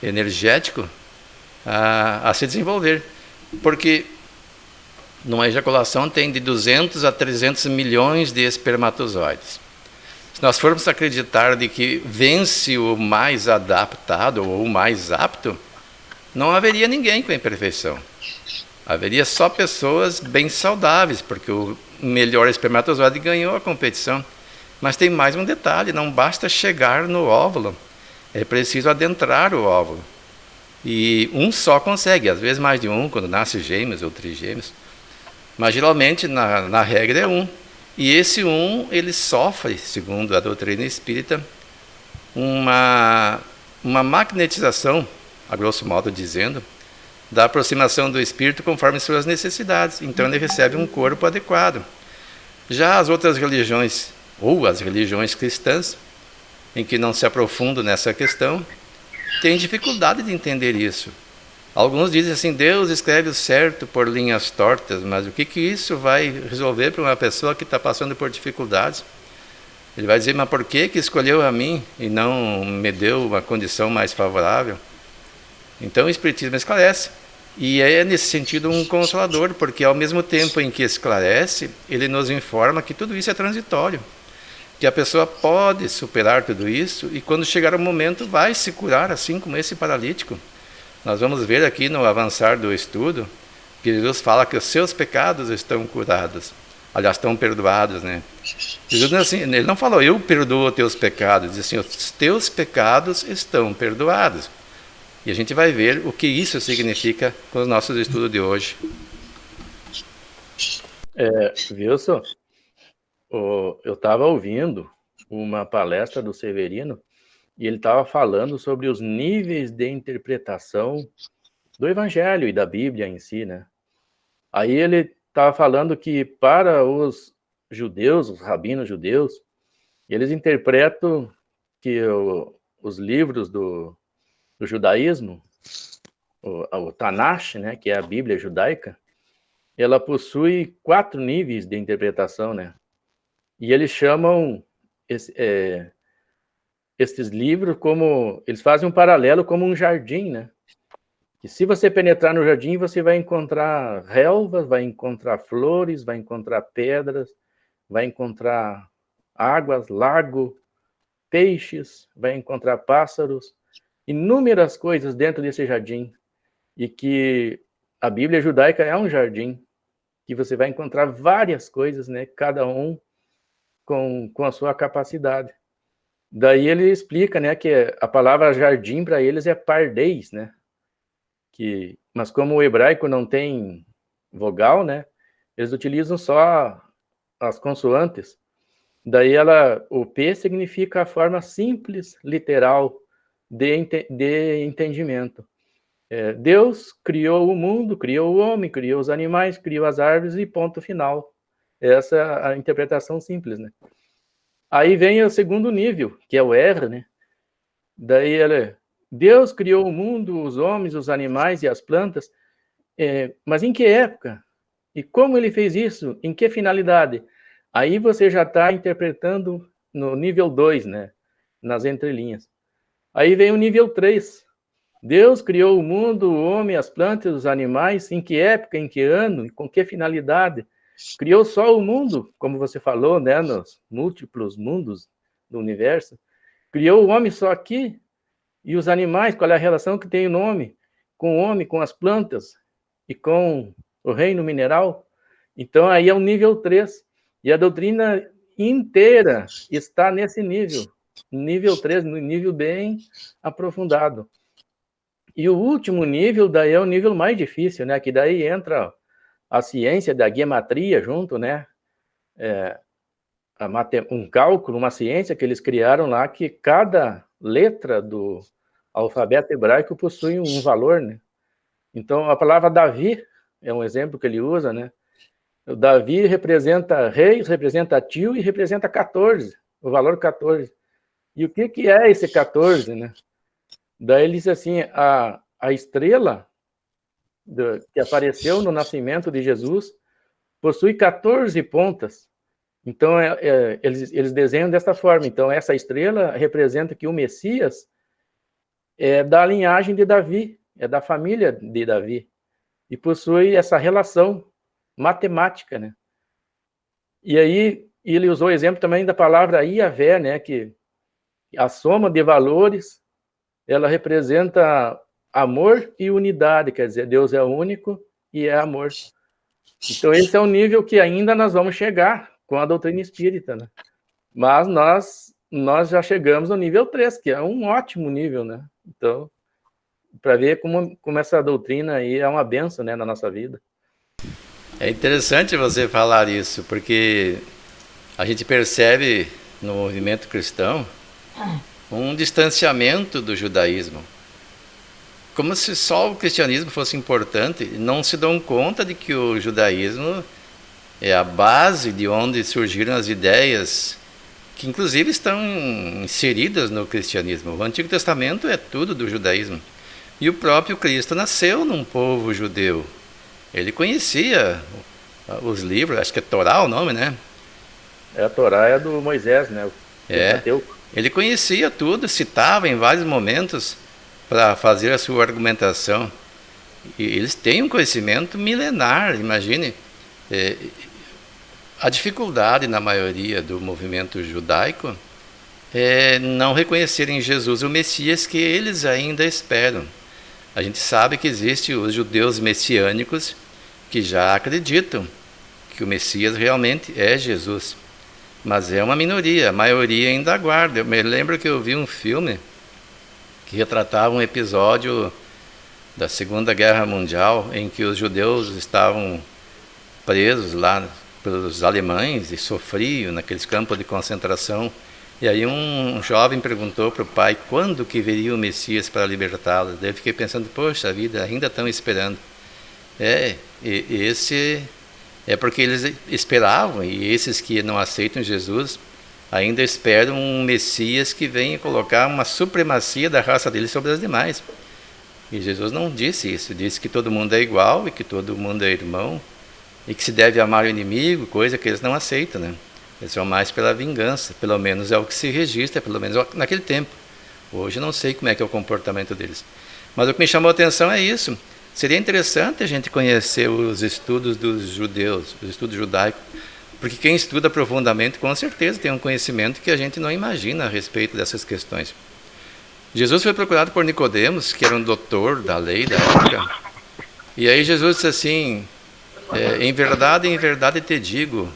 energético a se desenvolver. Porque numa ejaculação tem de 200 a 300 milhões de espermatozoides. Se nós formos acreditar de que vence o mais adaptado ou o mais apto, não haveria ninguém com imperfeição. Haveria só pessoas bem saudáveis, porque o melhor espermatozoide ganhou a competição. Mas tem mais um detalhe, não basta chegar no óvulo, é preciso adentrar o óvulo. E um só consegue, às vezes mais de um, quando nasce gêmeos ou trigêmeos. Mas geralmente, na regra, é um. E esse um, ele sofre, segundo a doutrina espírita, uma magnetização, a grosso modo dizendo, da aproximação do espírito conforme suas necessidades. Então ele recebe um corpo adequado. Já as outras religiões, ou as religiões cristãs, em que não se aprofundam nessa questão, têm dificuldade de entender isso. Alguns dizem assim, Deus escreve o certo por linhas tortas, mas o que isso vai resolver para uma pessoa que está passando por dificuldades? Ele vai dizer, mas por que escolheu a mim e não me deu uma condição mais favorável? Então o Espiritismo esclarece, e é nesse sentido um consolador, porque ao mesmo tempo em que esclarece, ele nos informa que tudo isso é transitório, que a pessoa pode superar tudo isso e quando chegar o momento vai se curar, assim como esse paralítico. Nós vamos ver aqui no avançar do estudo que Jesus fala que os seus pecados estão curados, aliás, estão perdoados, né? Jesus assim, ele não falou, eu perdoo os teus pecados, ele disse assim, os teus pecados estão perdoados. E a gente vai ver o que isso significa com os nossos estudos de hoje. Wilson, eu estava ouvindo uma palestra do Severino e ele estava falando sobre os níveis de interpretação do Evangelho e da Bíblia em si, né? Aí ele estava falando que para os judeus, os rabinos judeus, eles interpretam que os livros do judaísmo, o Tanakh, né, que é a Bíblia judaica, ela possui 4 níveis de interpretação, né? E eles chamam esses livros como... Eles fazem um paralelo como um jardim, né? Que se você penetrar no jardim, você vai encontrar relvas, vai encontrar flores, vai encontrar pedras, vai encontrar águas, lago, peixes, vai encontrar pássaros, inúmeras coisas dentro desse jardim. E que a Bíblia judaica é um jardim, que você vai encontrar várias coisas, né? Cada um com a sua capacidade. Daí ele explica, né, que a palavra jardim para eles é pardeis, né? Mas como o hebraico não tem vogal, né? Eles utilizam só as consoantes. Daí o P significa a forma simples, literal, de entendimento. Deus criou o mundo, criou o homem, criou os animais, criou as árvores e ponto final. Essa é a interpretação simples, né? Aí vem o segundo nível, que é o R, né? Daí Deus criou o mundo, os homens, os animais e as plantas, mas em que época? E como ele fez isso? Em que finalidade? Aí você já está interpretando no nível 2, né? Nas entrelinhas. Aí vem o nível 3. Deus criou o mundo, o homem, as plantas, os animais, em que época, em que ano, com que finalidade? Criou só o mundo, como você falou, né, nos múltiplos mundos do universo. Criou o homem só aqui, e os animais, qual é a relação que tem o nome com o homem, com as plantas e com o reino mineral? Então, aí é o nível 3. E a doutrina inteira está nesse nível 3, no nível bem aprofundado. E o último nível, daí é o nível mais difícil, né? Que daí entra a ciência da guiamatria junto, né? Um cálculo, uma ciência que eles criaram lá, que cada letra do alfabeto hebraico possui um valor, né? Então, a palavra Davi é um exemplo que ele usa, né? O Davi representa reis, representa tio e representa 14, o valor 14. E o que é esse 14, né? Daí ele diz assim, a estrela que apareceu no nascimento de Jesus possui 14 pontas. Então, eles desenham desta forma. Então, essa estrela representa que o Messias é da linhagem de Davi, é da família de Davi, e possui essa relação matemática, né? E aí, ele usou o exemplo também da palavra Iavé, né? Que a soma de valores, ela representa amor e unidade, quer dizer, Deus é único e é amor. Então, esse é o nível que ainda nós vamos chegar com a doutrina espírita, né? Mas nós já chegamos no nível 3, que é um ótimo nível, né? Então, para ver como essa doutrina aí é uma benção, né, na nossa vida. É interessante você falar isso, porque a gente percebe no movimento cristão um distanciamento do judaísmo. Como se só o cristianismo fosse importante, não se dão conta de que o judaísmo é a base de onde surgiram as ideias que inclusive estão inseridas no cristianismo. O Antigo Testamento é tudo do judaísmo. E o próprio Cristo nasceu num povo judeu. Ele conhecia os livros, acho que é Torá o nome, né? A Torá é do Moisés, né? Ele conhecia tudo, citava em vários momentos para fazer a sua argumentação. E eles têm um conhecimento milenar, imagine. A dificuldade na maioria do movimento judaico é não reconhecer em Jesus o Messias que eles ainda esperam. A gente sabe que existem os judeus messiânicos que já acreditam que o Messias realmente é Jesus. Mas é uma minoria, a maioria ainda aguarda. Eu me lembro que eu vi um filme que retratava um episódio da Segunda Guerra Mundial em que os judeus estavam presos lá pelos alemães e sofriam naqueles campos de concentração. E aí um jovem perguntou para o pai quando que viria o Messias para libertá-los. Daí eu fiquei pensando, poxa vida, ainda estão esperando. Esse é porque eles esperavam, e esses que não aceitam Jesus ainda esperam um Messias que venha colocar uma supremacia da raça deles sobre as demais. E Jesus não disse isso, disse que todo mundo é igual e que todo mundo é irmão e que se deve amar o inimigo, coisa que eles não aceitam, né? Eles vão mais pela vingança, pelo menos é o que se registra, pelo menos naquele tempo. Hoje eu não sei como é que é o comportamento deles. Mas o que me chamou a atenção é isso. Seria interessante a gente conhecer os estudos dos judeus, os estudos judaicos, porque quem estuda profundamente, com certeza, tem um conhecimento que a gente não imagina a respeito dessas questões. Jesus foi procurado por Nicodemos, que era um doutor da lei da época, e aí Jesus disse assim, em verdade te digo,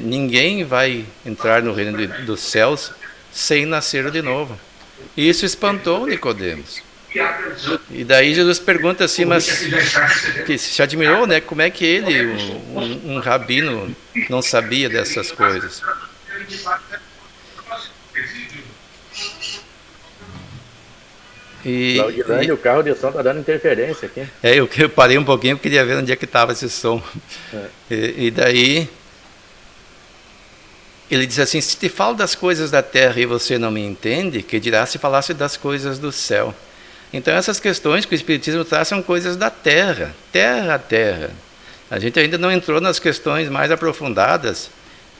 ninguém vai entrar no reino dos céus sem nascer de novo. E isso espantou Nicodemos. E daí Jesus pergunta assim, mas que se admirou, né? Como é que ele, um rabino, não sabia dessas coisas? O carro de som está dando interferência aqui. Eu parei um pouquinho porque queria ver onde é que estava esse som. E daí ele diz assim, se te falo das coisas da terra e você não me entende, que dirá se falasse das coisas do céu? Então essas questões que o Espiritismo traz são coisas da terra, terra a terra. A gente ainda não entrou nas questões mais aprofundadas,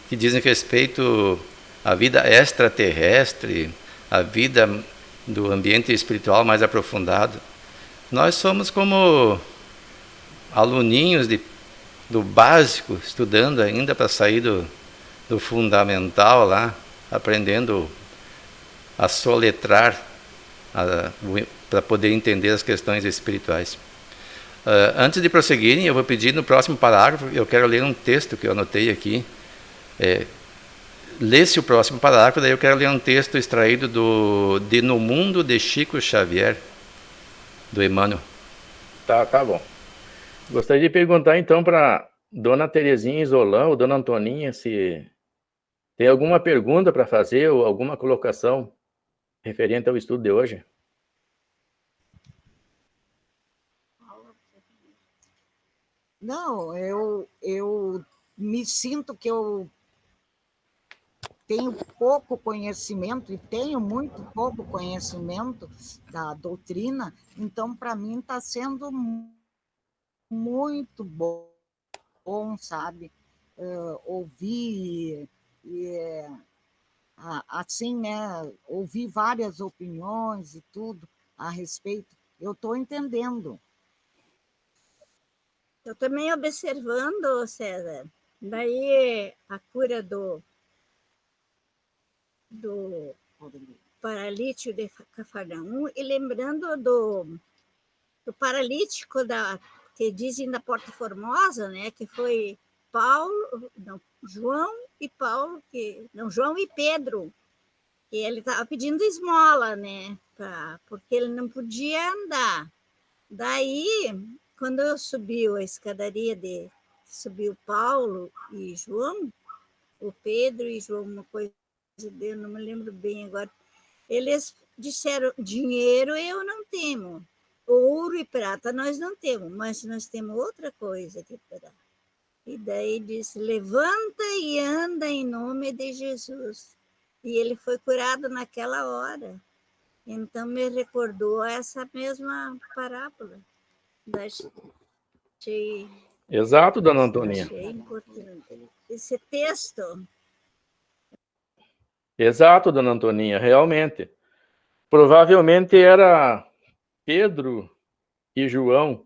que dizem respeito à vida extraterrestre, à vida do ambiente espiritual mais aprofundado, nós somos como aluninhos do básico, estudando ainda para sair do fundamental lá, aprendendo a soletrar para poder entender as questões espirituais. Antes de prosseguirem, eu vou pedir no próximo parágrafo, eu quero ler um texto que eu anotei aqui. Lê-se o próximo parágrafo, daí eu quero ler um texto extraído de No Mundo, de Chico Xavier, do Emmanuel. Tá bom. Gostaria de perguntar então para Dona Terezinha Isolão ou Dona Antoninha se tem alguma pergunta para fazer ou alguma colocação referente ao estudo de hoje. Não, eu me sinto que eu tenho pouco conhecimento, e tenho muito pouco conhecimento da doutrina, então, para mim, está sendo muito bom, sabe? Ouvir, assim, né? Ouvir várias opiniões e tudo a respeito. Eu estou entendendo. Eu também observando, César, daí a cura do paralítico de Cafarnaum, e lembrando do paralítico que dizem da Porta Formosa, né, que foi João e Pedro, que ele estava pedindo esmola, né, porque ele não podia andar. Daí, quando eu subi a escadaria subiu Paulo e João, o Pedro e João, uma coisa, eu não me lembro bem agora, eles disseram: dinheiro eu não tenho, ouro e prata nós não temos, mas nós temos outra coisa aqui para dar. E daí disse: levanta e anda em nome de Jesus. E ele foi curado naquela hora. Então me recordou essa mesma parábola. Achei, Exato, Dona Antoninha. achei importante. Esse texto. Exato, Dona Antoninha, realmente. Provavelmente era Pedro e João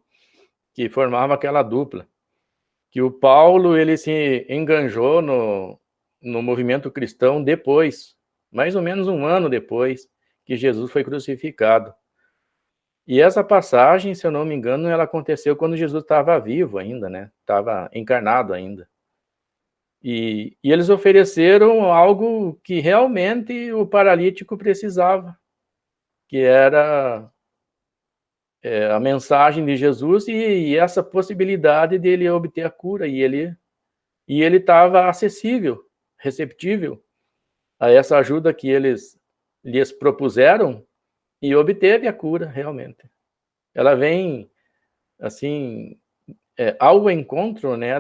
que formavam aquela dupla. Que o Paulo ele se enganjou no movimento cristão depois, mais ou menos um ano depois que Jesus foi crucificado. E essa passagem, se eu não me engano, ela aconteceu quando Jesus estava vivo ainda, né? Estava encarnado ainda. E eles ofereceram algo que realmente o paralítico precisava, que era a mensagem de Jesus e essa possibilidade dele obter a cura. E ele estava acessível, receptível a essa ajuda que eles lhes propuseram e obteve a cura, realmente. Ela vem, assim, ao encontro, né,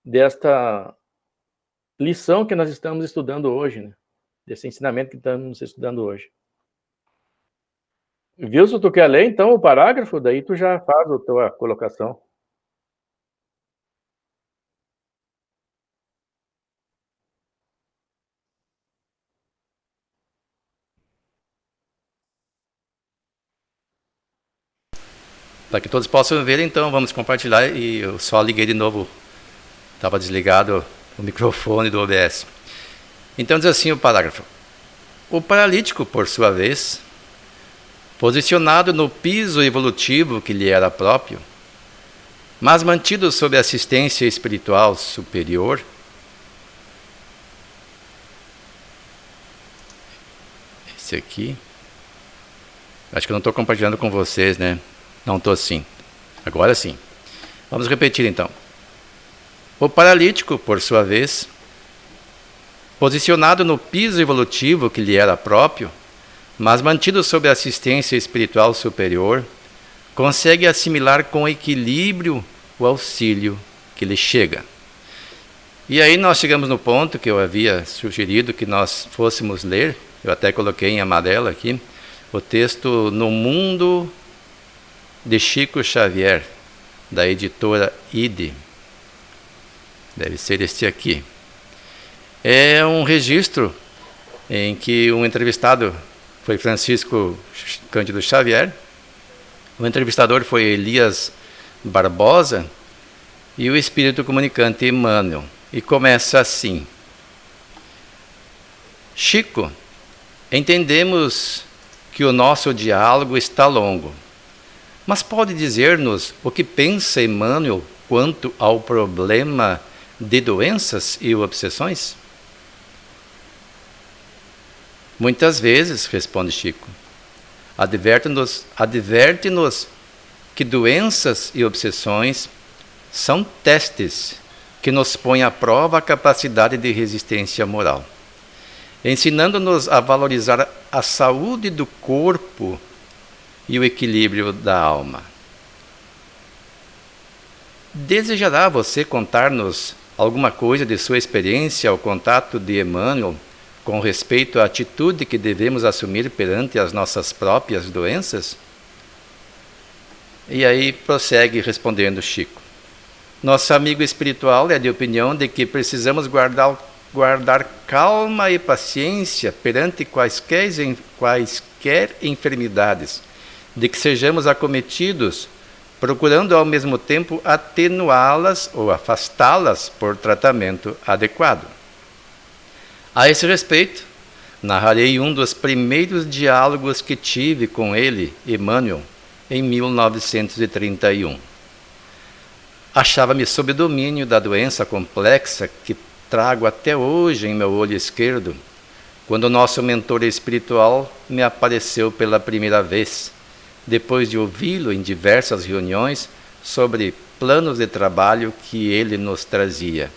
desta lição que nós estamos estudando hoje, né? Desse ensinamento que estamos estudando hoje. Wilson, tu quer ler, então, o parágrafo? Daí tu já faz a tua colocação. Para que todos possam ver, então, vamos compartilhar. E eu só liguei de novo, estava desligado o microfone do OBS. Então diz assim o parágrafo: o paralítico, por sua vez, posicionado no piso evolutivo que lhe era próprio, mas mantido sob assistência espiritual superior, esse aqui, acho que eu não estou compartilhando com vocês, né? Não estou sim. Agora sim. Vamos repetir então. O paralítico, por sua vez, posicionado no piso evolutivo que lhe era próprio, mas mantido sob assistência espiritual superior, consegue assimilar com equilíbrio o auxílio que lhe chega. E aí nós chegamos no ponto que eu havia sugerido que nós fôssemos ler, eu até coloquei em amarelo aqui, o texto No Mundo, de Chico Xavier, da editora IDE. Deve ser este aqui. É um registro em que um entrevistado foi Francisco Cândido Xavier, o entrevistador foi Elias Barbosa e o espírito comunicante Emmanuel. E começa assim: Chico, entendemos que o nosso diálogo está longo, mas pode dizer-nos o que pensa Emmanuel quanto ao problema de doenças e obsessões? Muitas vezes, responde Chico, adverte-nos que doenças e obsessões são testes que nos põem à prova a capacidade de resistência moral, ensinando-nos a valorizar a saúde do corpo e o equilíbrio da alma. Desejará você contar-nos alguma coisa de sua experiência ao contato de Emmanuel com respeito à atitude que devemos assumir perante as nossas próprias doenças? E aí prossegue respondendo Chico. Nosso amigo espiritual é de opinião de que precisamos guardar calma e paciência perante quaisquer enfermidades, de que sejamos acometidos, procurando ao mesmo tempo atenuá-las ou afastá-las por tratamento adequado. A esse respeito, narrarei um dos primeiros diálogos que tive com ele, Emmanuel, em 1931. Achava-me sob domínio da doença complexa que trago até hoje em meu olho esquerdo, quando o nosso mentor espiritual me apareceu pela primeira vez, depois de ouvi-lo em diversas reuniões sobre planos de trabalho que ele nos trazia.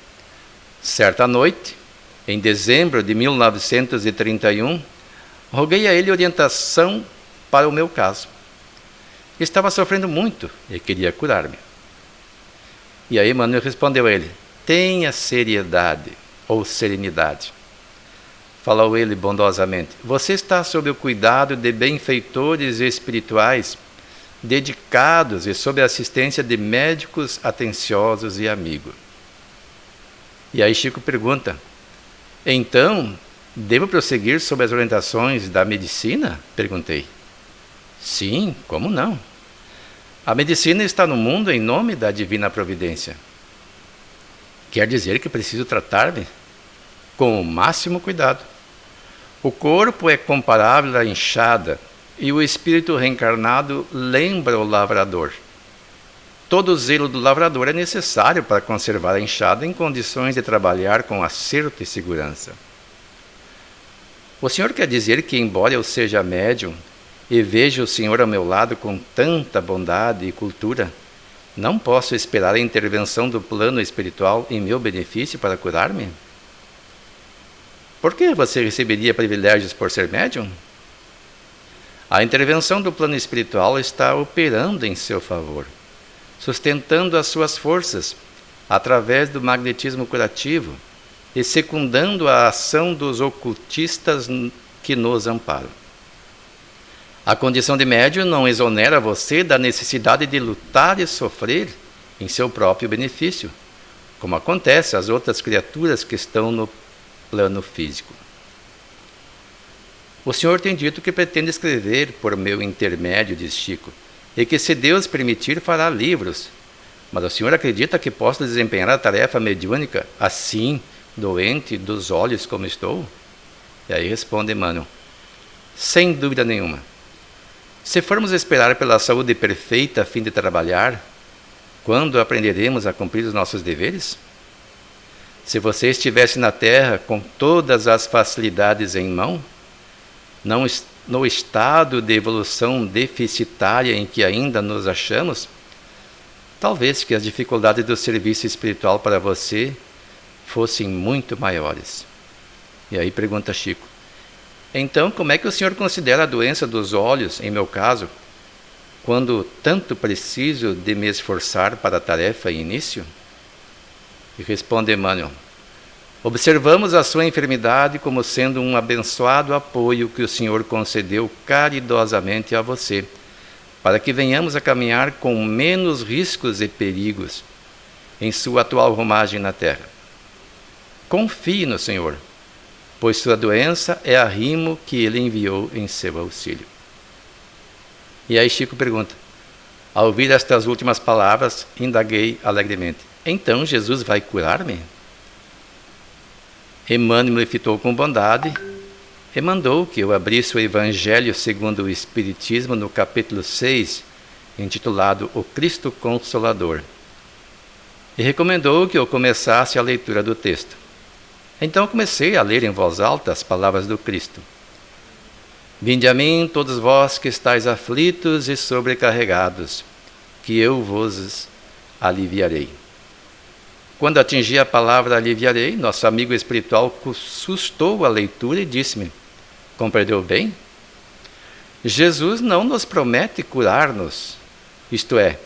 Certa noite, em dezembro de 1931, roguei a ele orientação para o meu caso. Estava sofrendo muito e queria curar-me. E aí Emmanuel respondeu a ele: tenha seriedade ou serenidade. Falou ele bondosamente: você está sob o cuidado de benfeitores espirituais, dedicados e sob a assistência de médicos atenciosos e amigos. E aí Chico pergunta: então, devo prosseguir sob as orientações da medicina? Perguntei. Sim, como não? A medicina está no mundo em nome da divina providência. Quer dizer que preciso tratar-me com o máximo cuidado. O corpo é comparável à enxada e o espírito reencarnado lembra o lavrador. Todo o zelo do lavrador é necessário para conservar a enxada em condições de trabalhar com acerto e segurança. O senhor quer dizer que, embora eu seja médium e veja o senhor ao meu lado com tanta bondade e cultura, não posso esperar a intervenção do plano espiritual em meu benefício para curar-me? Por que você receberia privilégios por ser médium? A intervenção do plano espiritual está operando em seu favor, sustentando as suas forças através do magnetismo curativo e secundando a ação dos ocultistas que nos amparam. A condição de médium não exonera você da necessidade de lutar e sofrer em seu próprio benefício, como acontece às outras criaturas que estão no plano físico. O senhor tem dito que pretende escrever por meu intermédio, diz Chico, e que, se Deus permitir, fará livros. Mas o senhor acredita que posso desempenhar a tarefa mediúnica assim, doente dos olhos como estou? E aí responde Emmanuel: sem dúvida nenhuma. Se formos esperar pela saúde perfeita a fim de trabalhar, quando aprenderemos a cumprir os nossos deveres? Se você estivesse na Terra com todas as facilidades em mão, não no estado de evolução deficitária em que ainda nos achamos, talvez que as dificuldades do serviço espiritual para você fossem muito maiores. E aí pergunta Chico: então, como é que o senhor considera a doença dos olhos, em meu caso, quando tanto preciso de me esforçar para a tarefa e início? E responde Emmanuel: observamos a sua enfermidade como sendo um abençoado apoio que o senhor concedeu caridosamente a você, para que venhamos a caminhar com menos riscos e perigos em sua atual romagem na Terra. Confie no Senhor. pois sua doença é arrimo que ele enviou em seu auxílio. E aí Chico pergunta: ao ouvir estas últimas palavras, indaguei alegremente: então Jesus vai curar-me? Emmanuel me fitou com bondade e mandou que eu abrisse o Evangelho segundo o Espiritismo no capítulo 6, intitulado O Cristo Consolador, e recomendou que eu começasse a leitura do texto. Então comecei a ler em voz alta as palavras do Cristo: vinde a mim, todos vós que estáis aflitos e sobrecarregados, que eu vos aliviarei. Quando atingi a palavra aliviarei, nosso amigo espiritual sustou a leitura e disse-me: compreendeu bem? Jesus não nos promete curar-nos, isto é,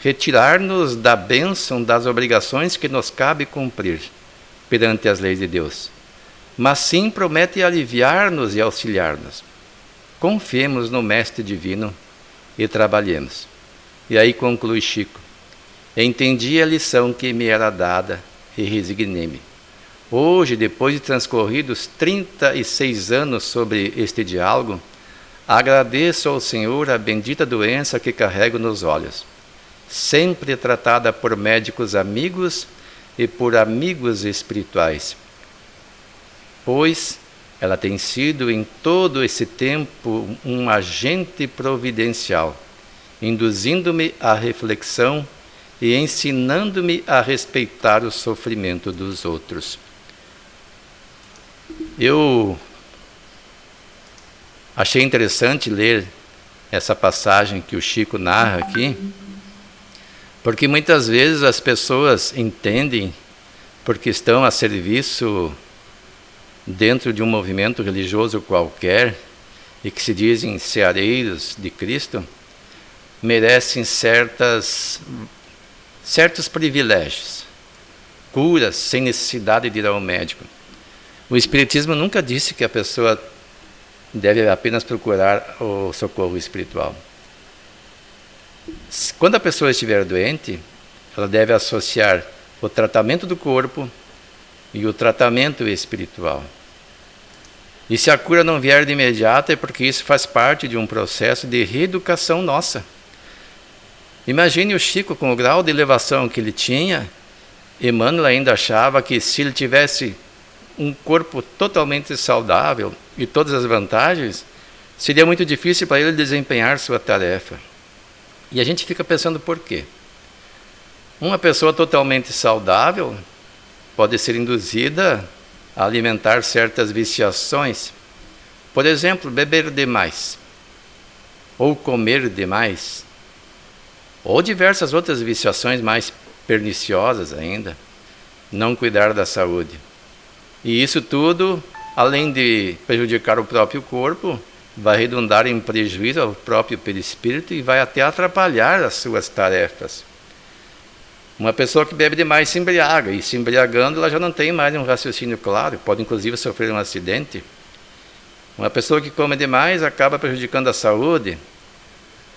retirar-nos da bênção das obrigações que nos cabe cumprir perante as leis de Deus, mas sim promete aliviar-nos e auxiliar-nos. Confiemos no Mestre Divino e trabalhemos. E aí conclui Chico: entendi a lição que me era dada e resignei-me. Hoje, depois de transcorridos 36 anos sobre este diálogo, agradeço ao Senhor a bendita doença que carrego nos olhos, sempre tratada por médicos amigos e por amigos espirituais, pois ela tem sido em todo esse tempo um agente providencial, induzindo-me à reflexão e ensinando-me a respeitar o sofrimento dos outros. Eu achei interessante ler essa passagem que o Chico narra aqui, porque muitas vezes as pessoas entendem, porque estão a serviço dentro de um movimento religioso qualquer e que se dizem ceareiros de Cristo, merecem certos privilégios, curas sem necessidade de ir ao médico. O Espiritismo nunca disse que a pessoa deve apenas procurar o socorro espiritual. Quando a pessoa estiver doente, ela deve associar o tratamento do corpo e o tratamento espiritual. E se a cura não vier de imediato, é porque isso faz parte de um processo de reeducação nossa. Imagine o Chico com o grau de elevação que ele tinha. Emmanuel ainda achava que se ele tivesse um corpo totalmente saudável e todas as vantagens, seria muito difícil para ele desempenhar sua tarefa. E a gente fica pensando por quê? Uma pessoa totalmente saudável pode ser induzida a alimentar certas viciações. Por exemplo, beber demais, ou comer demais, ou diversas outras viciações mais perniciosas ainda, não cuidar da saúde. E isso tudo, além de prejudicar o próprio corpo, vai redundar em prejuízo ao próprio perispírito e vai até atrapalhar as suas tarefas. Uma pessoa que bebe demais se embriaga, e se embriagando ela já não tem mais um raciocínio claro, pode inclusive sofrer um acidente. Uma pessoa que come demais acaba prejudicando a saúde,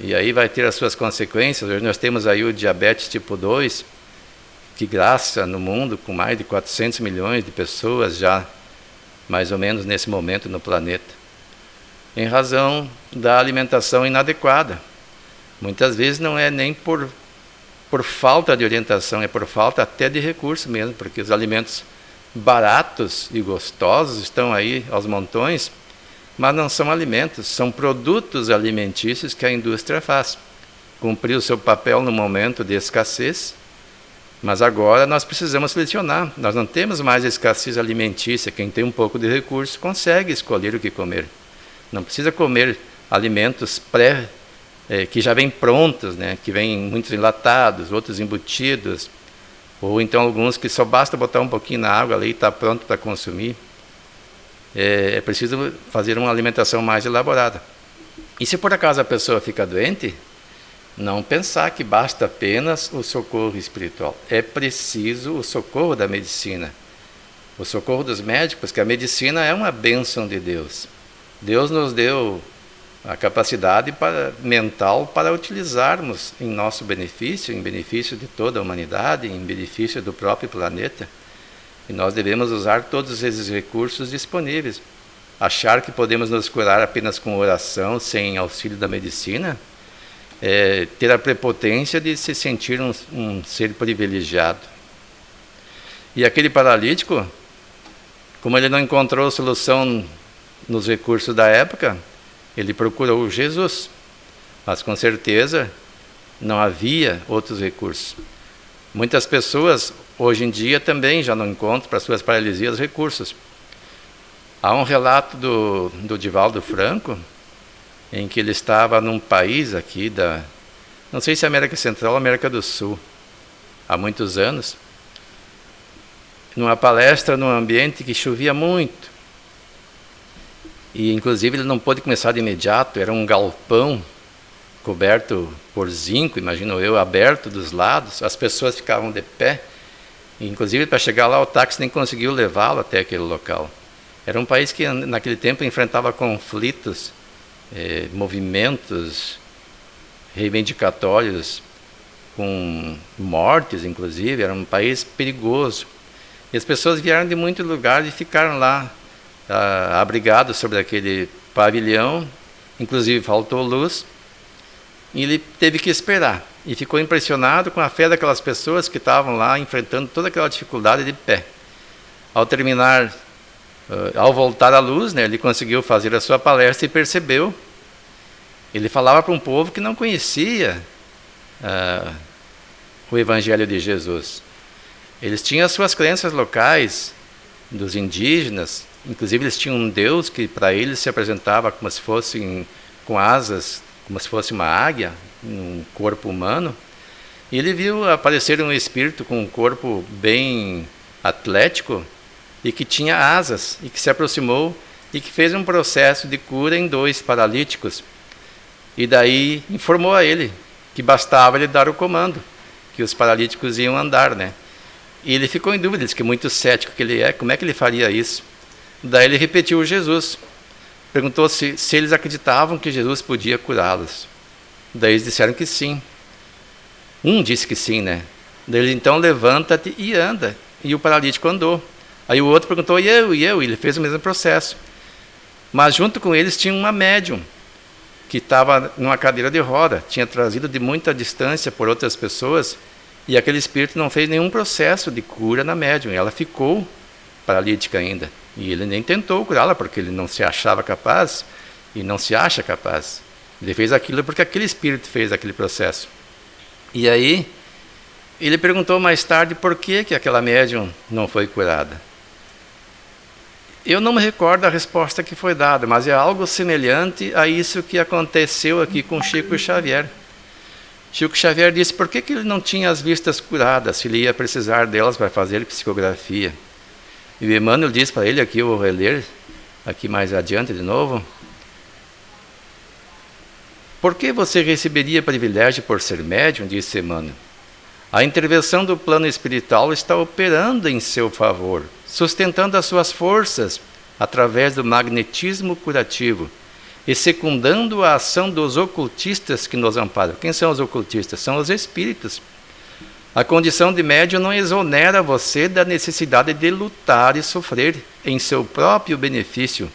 e aí vai ter as suas consequências. Hoje nós temos aí o diabetes tipo 2, que graça no mundo com mais de 400 milhões de pessoas já, mais ou menos nesse momento no planeta, em razão da alimentação inadequada. Muitas vezes não é nem por falta de orientação, é por falta até de recurso mesmo, porque os alimentos baratos e gostosos estão aí aos montões, mas não são alimentos, são produtos alimentícios que a indústria faz. Cumpriu o seu papel no momento de escassez, mas agora nós precisamos selecionar. Nós não temos mais escassez alimentícia. Quem tem um pouco de recurso consegue escolher o que comer. Não precisa comer alimentos que já vêm prontos, né? Que vêm muitos enlatados, outros embutidos, ou então alguns que só basta botar um pouquinho na água ali e está pronto para consumir. É preciso fazer uma alimentação mais elaborada. E se por acaso a pessoa fica doente, não pensar que basta apenas o socorro espiritual. É preciso o socorro da medicina, o socorro dos médicos, que a medicina é uma bênção de Deus. Deus nos deu a capacidade mental para utilizarmos em nosso benefício, em benefício de toda a humanidade, em benefício do próprio planeta. E nós devemos usar todos esses recursos disponíveis. Achar que podemos nos curar apenas com oração, sem auxílio da medicina, é ter a prepotência de se sentir um ser privilegiado. E aquele paralítico, como ele não encontrou solução nos recursos da época, ele procurou Jesus. Mas com certeza não havia outros recursos. Muitas pessoas hoje em dia também já não encontram para suas paralisias recursos. Há um relato do Divaldo Franco, em que ele estava num país aqui não sei se é América Central ou América do Sul, há muitos anos, numa palestra num ambiente que chovia muito. E inclusive ele não pôde começar de imediato, era um galpão coberto por zinco, imagino eu, aberto dos lados, as pessoas ficavam de pé, e, inclusive para chegar lá o táxi nem conseguiu levá-lo até aquele local. Era um país que naquele tempo enfrentava conflitos, movimentos reivindicatórios, com mortes inclusive, era um país perigoso. E as pessoas vieram de muitos lugares e ficaram lá, abrigados sobre aquele pavilhão, inclusive faltou luz, e ele teve que esperar. E ficou impressionado com a fé daquelas pessoas que estavam lá enfrentando toda aquela dificuldade de pé. Ao terminar, ao voltar à luz, né, ele conseguiu fazer a sua palestra e percebeu. Ele falava para um povo que não conhecia o Evangelho de Jesus. Eles tinham as suas crenças locais, dos indígenas, inclusive eles tinham um Deus que para eles se apresentava como se fosse com asas, como se fosse uma águia, um corpo humano, e ele viu aparecer um espírito com um corpo bem atlético e que tinha asas, e que se aproximou e que fez um processo de cura em 2 paralíticos. E daí informou a ele que bastava ele dar o comando, que os paralíticos iam andar, né? E ele ficou em dúvida, disse que muito cético que ele é, como é que ele faria isso? Daí ele repetiu Jesus. Perguntou se eles acreditavam que Jesus podia curá-los. Daí eles disseram que sim. Um disse que sim, né? Daí ele, então, levanta-te e anda. E o paralítico andou. Aí o outro perguntou, e eu? E ele fez o mesmo processo. Mas junto com eles tinha uma médium, que estava numa cadeira de roda, tinha trazido de muita distância por outras pessoas, e aquele espírito não fez nenhum processo de cura na médium. Ela ficou paralítica ainda. E ele nem tentou curá-la, porque ele não se achava capaz e não se acha capaz. Ele fez aquilo porque aquele espírito fez aquele processo. E aí, ele perguntou mais tarde por que aquela médium não foi curada. Eu não me recordo a resposta que foi dada, mas é algo semelhante a isso que aconteceu aqui com Chico Xavier. Chico Xavier disse por que ele não tinha as vistas curadas, se ele ia precisar delas para fazer psicografia. E o Emmanuel diz para ele, aqui eu vou reler, aqui mais adiante de novo. Por que você receberia privilégio por ser médium, disse Emmanuel? A intervenção do plano espiritual está operando em seu favor, sustentando as suas forças através do magnetismo curativo e secundando a ação dos ocultistas que nos amparam. Quem são os ocultistas? São os espíritos. A condição de médium não exonera você da necessidade de lutar e sofrer em seu próprio benefício,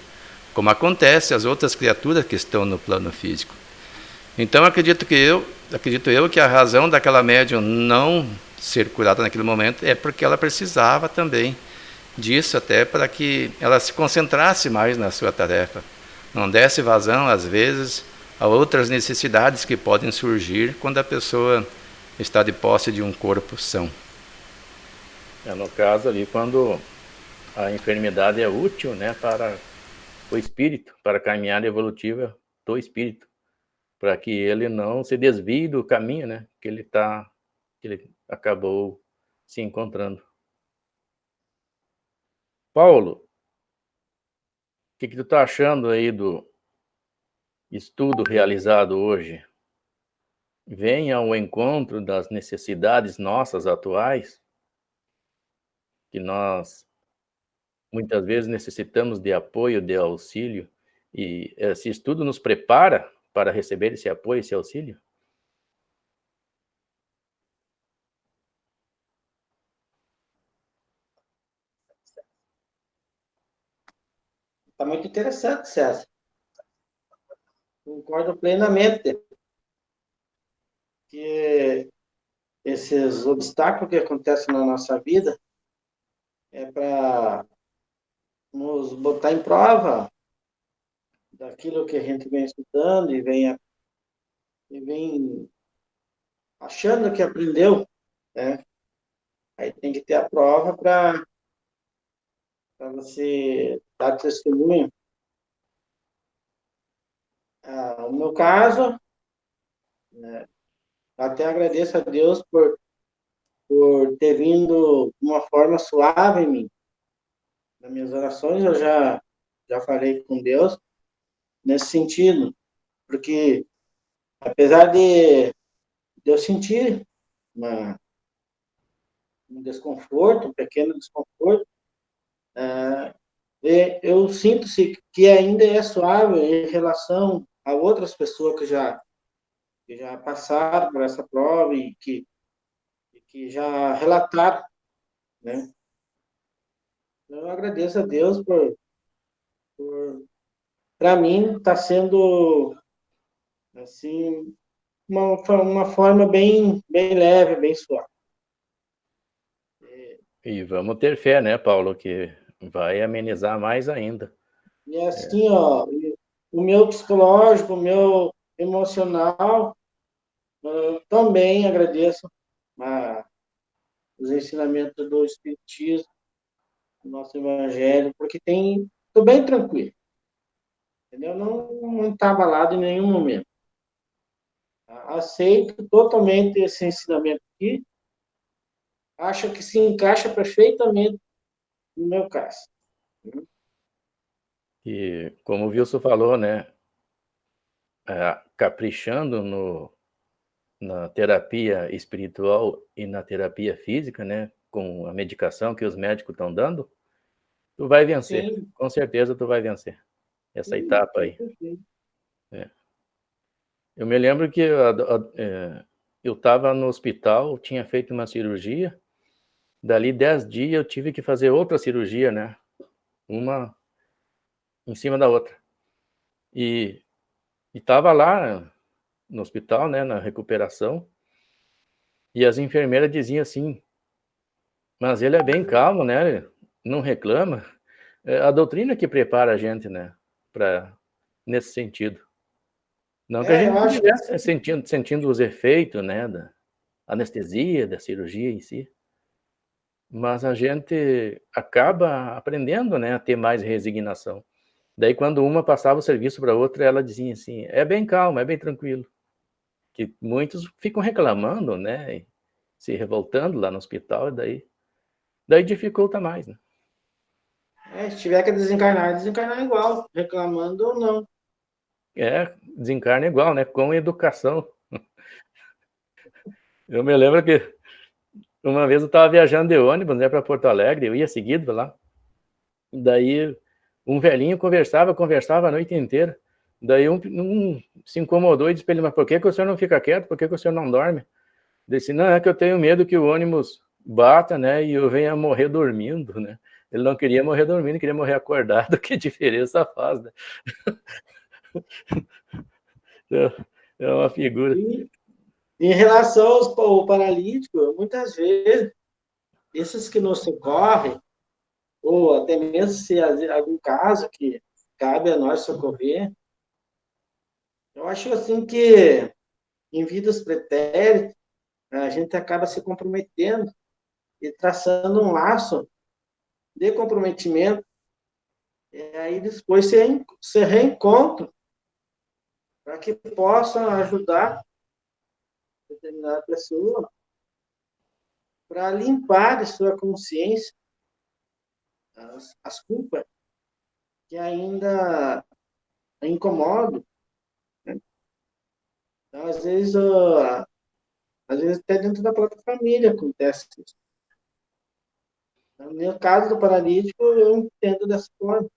como acontece às outras criaturas que estão no plano físico. Então acredito eu que a razão daquela médium não ser curada naquele momento é porque ela precisava também disso, até para que ela se concentrasse mais na sua tarefa, não desse vazão às vezes a outras necessidades que podem surgir quando a pessoa está de posse de um corpo são. No caso ali, quando a enfermidade é útil, né, para o espírito, para a caminhada evolutiva do espírito, para que ele não se desvie do caminho, né, que ele acabou se encontrando. Paulo, o que tu está achando aí do estudo realizado hoje? Vem ao encontro das necessidades nossas atuais, que nós muitas vezes necessitamos de apoio, de auxílio, e esse estudo nos prepara para receber esse apoio, esse auxílio? muito interessante, César. Concordo plenamente que esses obstáculos que acontecem na nossa vida é para nos botar em prova daquilo que a gente vem estudando e vem achando que aprendeu, né? Aí tem que ter a prova para você dar testemunho. No meu caso, até agradeço a Deus por ter vindo de uma forma suave em mim. Nas minhas orações eu já falei com Deus nesse sentido, porque apesar de eu sentir um desconforto, um pequeno desconforto, eu sinto-se que ainda é suave em relação a outras pessoas que já passaram por essa prova e que já relataram, né? Eu agradeço a Deus para mim, está sendo, assim, uma forma bem leve, bem suave. E vamos ter fé, né, Paulo, que vai amenizar mais ainda. E assim, ó, o meu psicológico, o meu emocional, eu também agradeço os ensinamentos do Espiritismo, do nosso Evangelho, porque estou bem tranquilo, entendeu? Não está abalado em nenhum momento. Aceito totalmente esse ensinamento aqui, acho que se encaixa perfeitamente no meu caso. E como o Wilson falou, né, caprichando na terapia espiritual e na terapia física, né, com a medicação que os médicos estão dando, tu vai vencer. Sim, Com certeza tu vai vencer essa sim, etapa aí. perfeito. É. Eu me lembro que eu estava no hospital, tinha feito uma cirurgia, dali 10 dias eu tive que fazer outra cirurgia, né? Uma em cima da outra. E estava lá no hospital, né, na recuperação, e as enfermeiras diziam assim, mas ele é bem calmo, né? Não reclama. É a doutrina que prepara a gente, né? Nesse sentido. Não que a gente Eu não acho que estivesse sentindo os efeitos, né? Da anestesia, da cirurgia em si. Mas a gente acaba aprendendo, né? A ter mais resignação. Daí, quando uma passava o serviço para outra, ela dizia assim: é bem calmo, é bem tranquilo. Que muitos ficam reclamando, né? E se revoltando lá no hospital, e daí dificulta mais, né? se tiver que desencarnar igual, reclamando ou não. Desencarna igual, né? Com educação. Eu me lembro que uma vez eu estava viajando de ônibus, né, para Porto Alegre, eu ia seguido lá. Daí um velhinho conversava a noite inteira. Daí um se incomodou e disse para ele: mas por que o senhor não fica quieto? Por que o senhor não dorme? Disse: não, é que eu tenho medo que o ônibus bata, né, e eu venha morrer dormindo, né? Ele não queria morrer dormindo, queria morrer acordado. Que diferença faz, né? É uma figura. E em relação ao paralítico, muitas vezes, esses que nos socorrem, ou até mesmo se algum caso que cabe a nós socorrer, eu acho assim que em vidas pretéritas, a gente acaba se comprometendo e traçando um laço de comprometimento, e aí depois se reencontra para que possa ajudar determinada pessoa para limpar de sua consciência as culpas que ainda incomodam. Né? Então, às vezes até dentro da própria família acontece isso. No meu caso do paralítico, eu entendo dessa forma.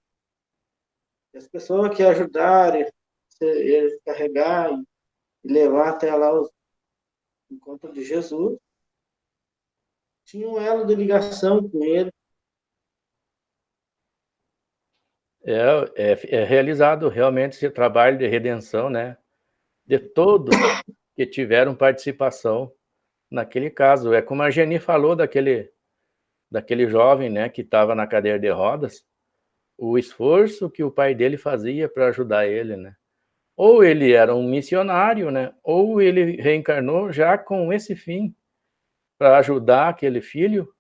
As pessoas que ajudarem ele carregar e levar até lá o encontro de Jesus, tinha um elo de ligação com ele. É realizado realmente esse trabalho de redenção, né, de todos que tiveram participação naquele caso. É como a Geni falou daquele jovem, né, que estava na cadeira de rodas, o esforço que o pai dele fazia para ajudar ele, né. Ou ele era um missionário, né, ou ele reencarnou já com esse fim, para ajudar aquele filho,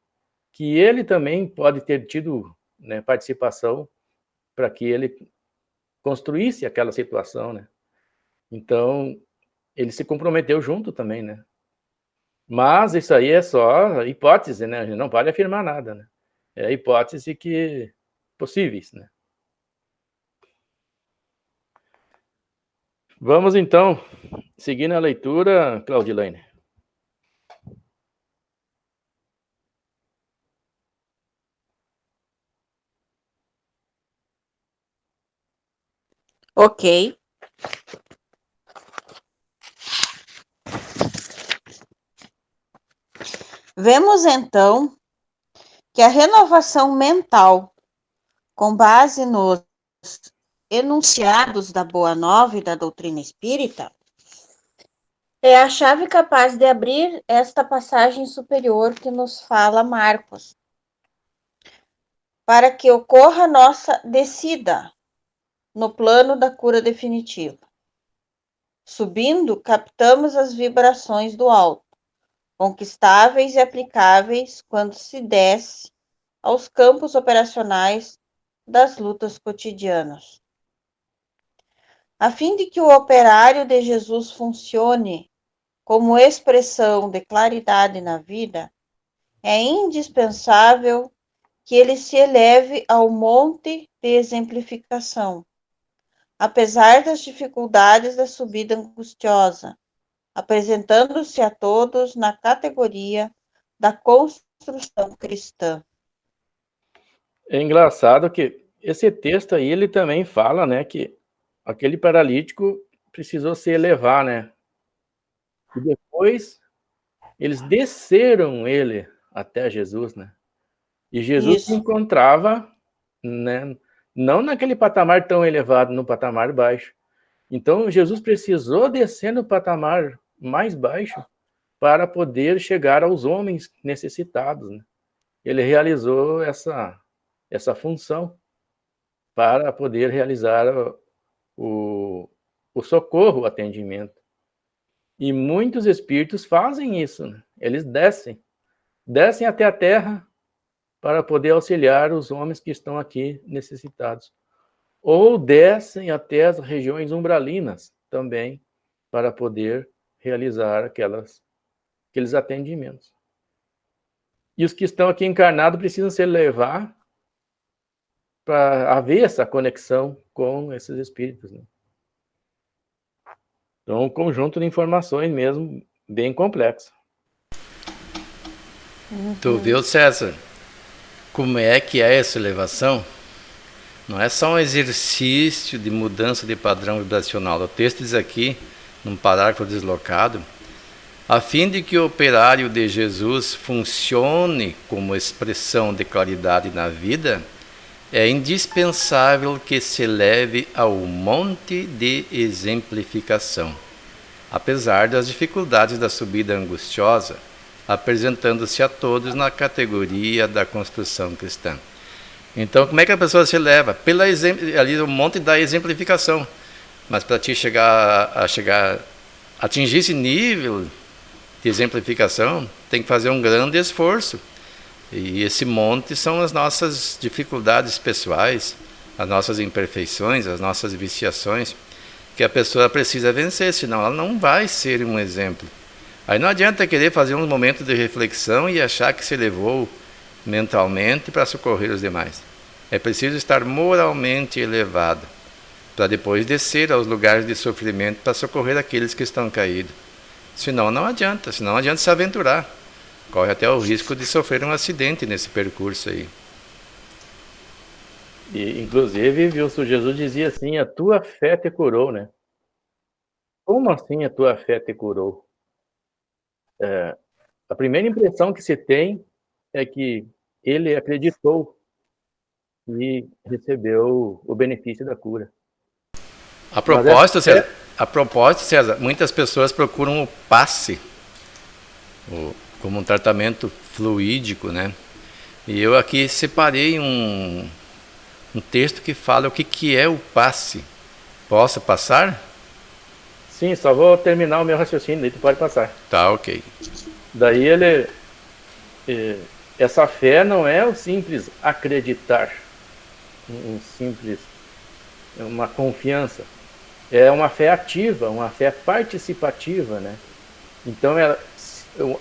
que ele também pode ter tido, né, participação para que ele construísse aquela situação, né. Então, ele se comprometeu junto também, né. Mas isso aí é só hipótese, né, a gente não pode afirmar nada, né. É hipótese que possíveis, né. Vamos então, seguindo a leitura, Claudilane. Ok. Vemos então que a renovação mental, com base nos enunciados da Boa Nova e da doutrina espírita, é a chave capaz de abrir esta passagem superior que nos fala Marcos, para que ocorra nossa descida no plano da cura definitiva. Subindo, captamos as vibrações do alto, conquistáveis e aplicáveis quando se desce aos campos operacionais das lutas cotidianas. A fim de que o operário de Jesus funcione como expressão de claridade na vida, é indispensável que ele se eleve ao monte de exemplificação, apesar das dificuldades da subida angustiosa, apresentando-se a todos na categoria da construção cristã. É engraçado que esse texto aí, ele também fala, né, que aquele paralítico precisou se elevar, né. E depois eles desceram ele até Jesus, né. E Jesus se Isso, encontrava, né, não naquele patamar tão elevado, no patamar baixo. Então Jesus precisou descer no patamar mais baixo para poder chegar aos homens necessitados, né. Ele realizou essa função para poder realizar o o socorro, o atendimento. E muitos espíritos fazem isso, né, eles descem até a terra para poder auxiliar os homens que estão aqui necessitados. Ou descem até as regiões umbralinas também, para poder realizar aqueles atendimentos. E os que estão aqui encarnados precisam se elevar para haver essa conexão com esses espíritos, né. Então, um conjunto de informações mesmo bem complexo. Tu viu, César, como é que é essa elevação? Não é só um exercício de mudança de padrão vibracional. O texto diz aqui, num parágrafo deslocado, a fim de que o operário de Jesus funcione como expressão de claridade na vida, é indispensável que se leve ao monte de exemplificação, apesar das dificuldades da subida angustiosa, apresentando-se a todos na categoria da construção cristã. Então, como é que a pessoa se eleva? Ali o monte da exemplificação. Mas para ti atingir esse nível de exemplificação, tem que fazer um grande esforço. E esse monte são as nossas dificuldades pessoais, as nossas imperfeições, as nossas viciações, que a pessoa precisa vencer, senão ela não vai ser um exemplo. Aí não adianta querer fazer um momento de reflexão e achar que se elevou mentalmente para socorrer os demais. É preciso estar moralmente elevado, para depois descer aos lugares de sofrimento para socorrer aqueles que estão caídos. Senão não adianta se aventurar. Corre até o risco de sofrer um acidente nesse percurso aí. E, inclusive, viu, Jesus dizia assim, a tua fé te curou, né? Como assim a tua fé te curou? A primeira impressão que se tem é que ele acreditou e recebeu o benefício da cura. A propósito, César, muitas pessoas procuram o passe como um tratamento fluídico, né? E eu aqui separei um texto que fala o que é o passe. Posso passar? Sim, só vou terminar o meu raciocínio, daí tu pode passar. Tá, ok. Daí essa fé não é o simples acreditar, uma confiança. É uma fé ativa, uma fé participativa, né? Então,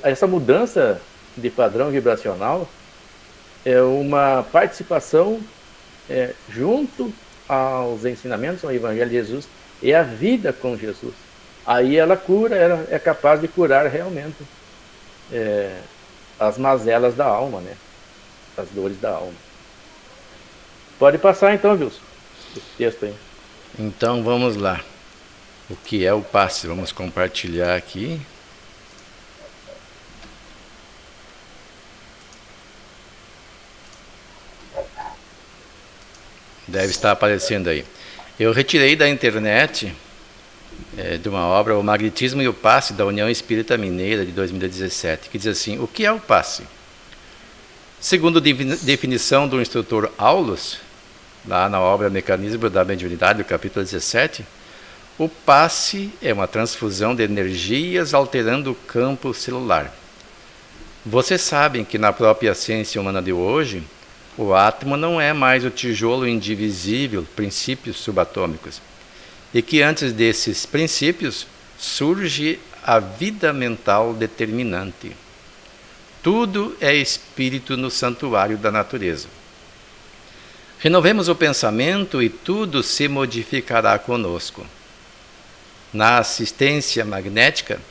essa mudança de padrão vibracional é uma participação junto aos ensinamentos, ao Evangelho de Jesus, é a vida com Jesus. Aí ela cura, ela é capaz de curar realmente as mazelas da alma, né? As dores da alma. Pode passar então, Wilson, esse texto aí. Então vamos lá. O que é o passe? Vamos compartilhar aqui. Deve estar aparecendo aí. Eu retirei da internet de uma obra, O Magnetismo e o Passe, da União Espírita Mineira, de 2017, que diz assim: o que é o passe? Segundo a definição do instrutor Aulus, lá na obra Mecanismo da Mediunidade, do capítulo 17, o passe é uma transfusão de energias alterando o campo celular. Vocês sabem que na própria ciência humana de hoje, o átomo não é mais o tijolo indivisível, princípios subatômicos, e que antes desses princípios surge a vida mental determinante. Tudo é espírito no santuário da natureza. Renovemos o pensamento e tudo se modificará conosco. Na assistência magnética,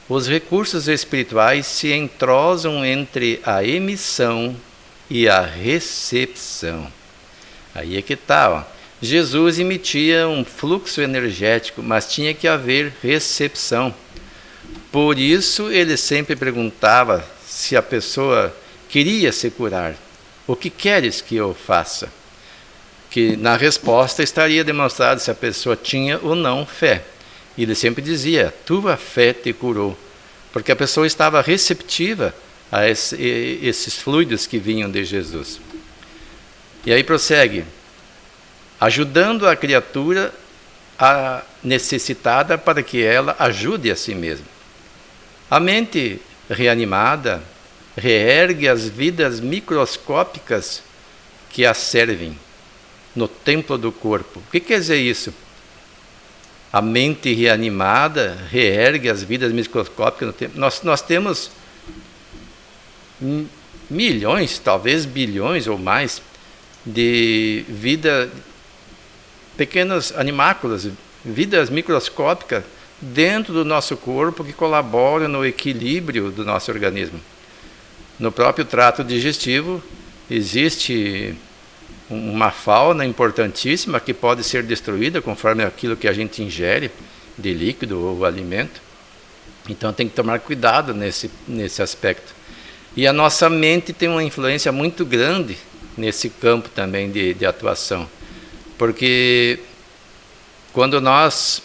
os recursos espirituais se entrosam entre a emissão e a recepção. Aí é que está, ó. Jesus emitia um fluxo energético, mas tinha que haver recepção. Por isso ele sempre perguntava se a pessoa queria se curar. O que queres que eu faça? Que na resposta estaria demonstrado se a pessoa tinha ou não fé. E ele sempre dizia: tua fé te curou. Porque a pessoa estava receptiva a esses fluidos que vinham de Jesus. E aí prossegue: ajudando a criatura necessitada para que ela ajude a si mesma. A mente reanimada reergue as vidas microscópicas que a servem no templo do corpo. O que quer dizer isso? A mente reanimada reergue as vidas microscópicas no templo. Nós temos milhões, talvez bilhões ou mais, de vida, pequenas animáculas, vidas microscópicas dentro do nosso corpo que colaboram no equilíbrio do nosso organismo. No próprio trato digestivo existe uma fauna importantíssima que pode ser destruída conforme aquilo que a gente ingere de líquido ou alimento. Então tem que tomar cuidado nesse aspecto. E a nossa mente tem uma influência muito grande nesse campo também de atuação. Porque quando nós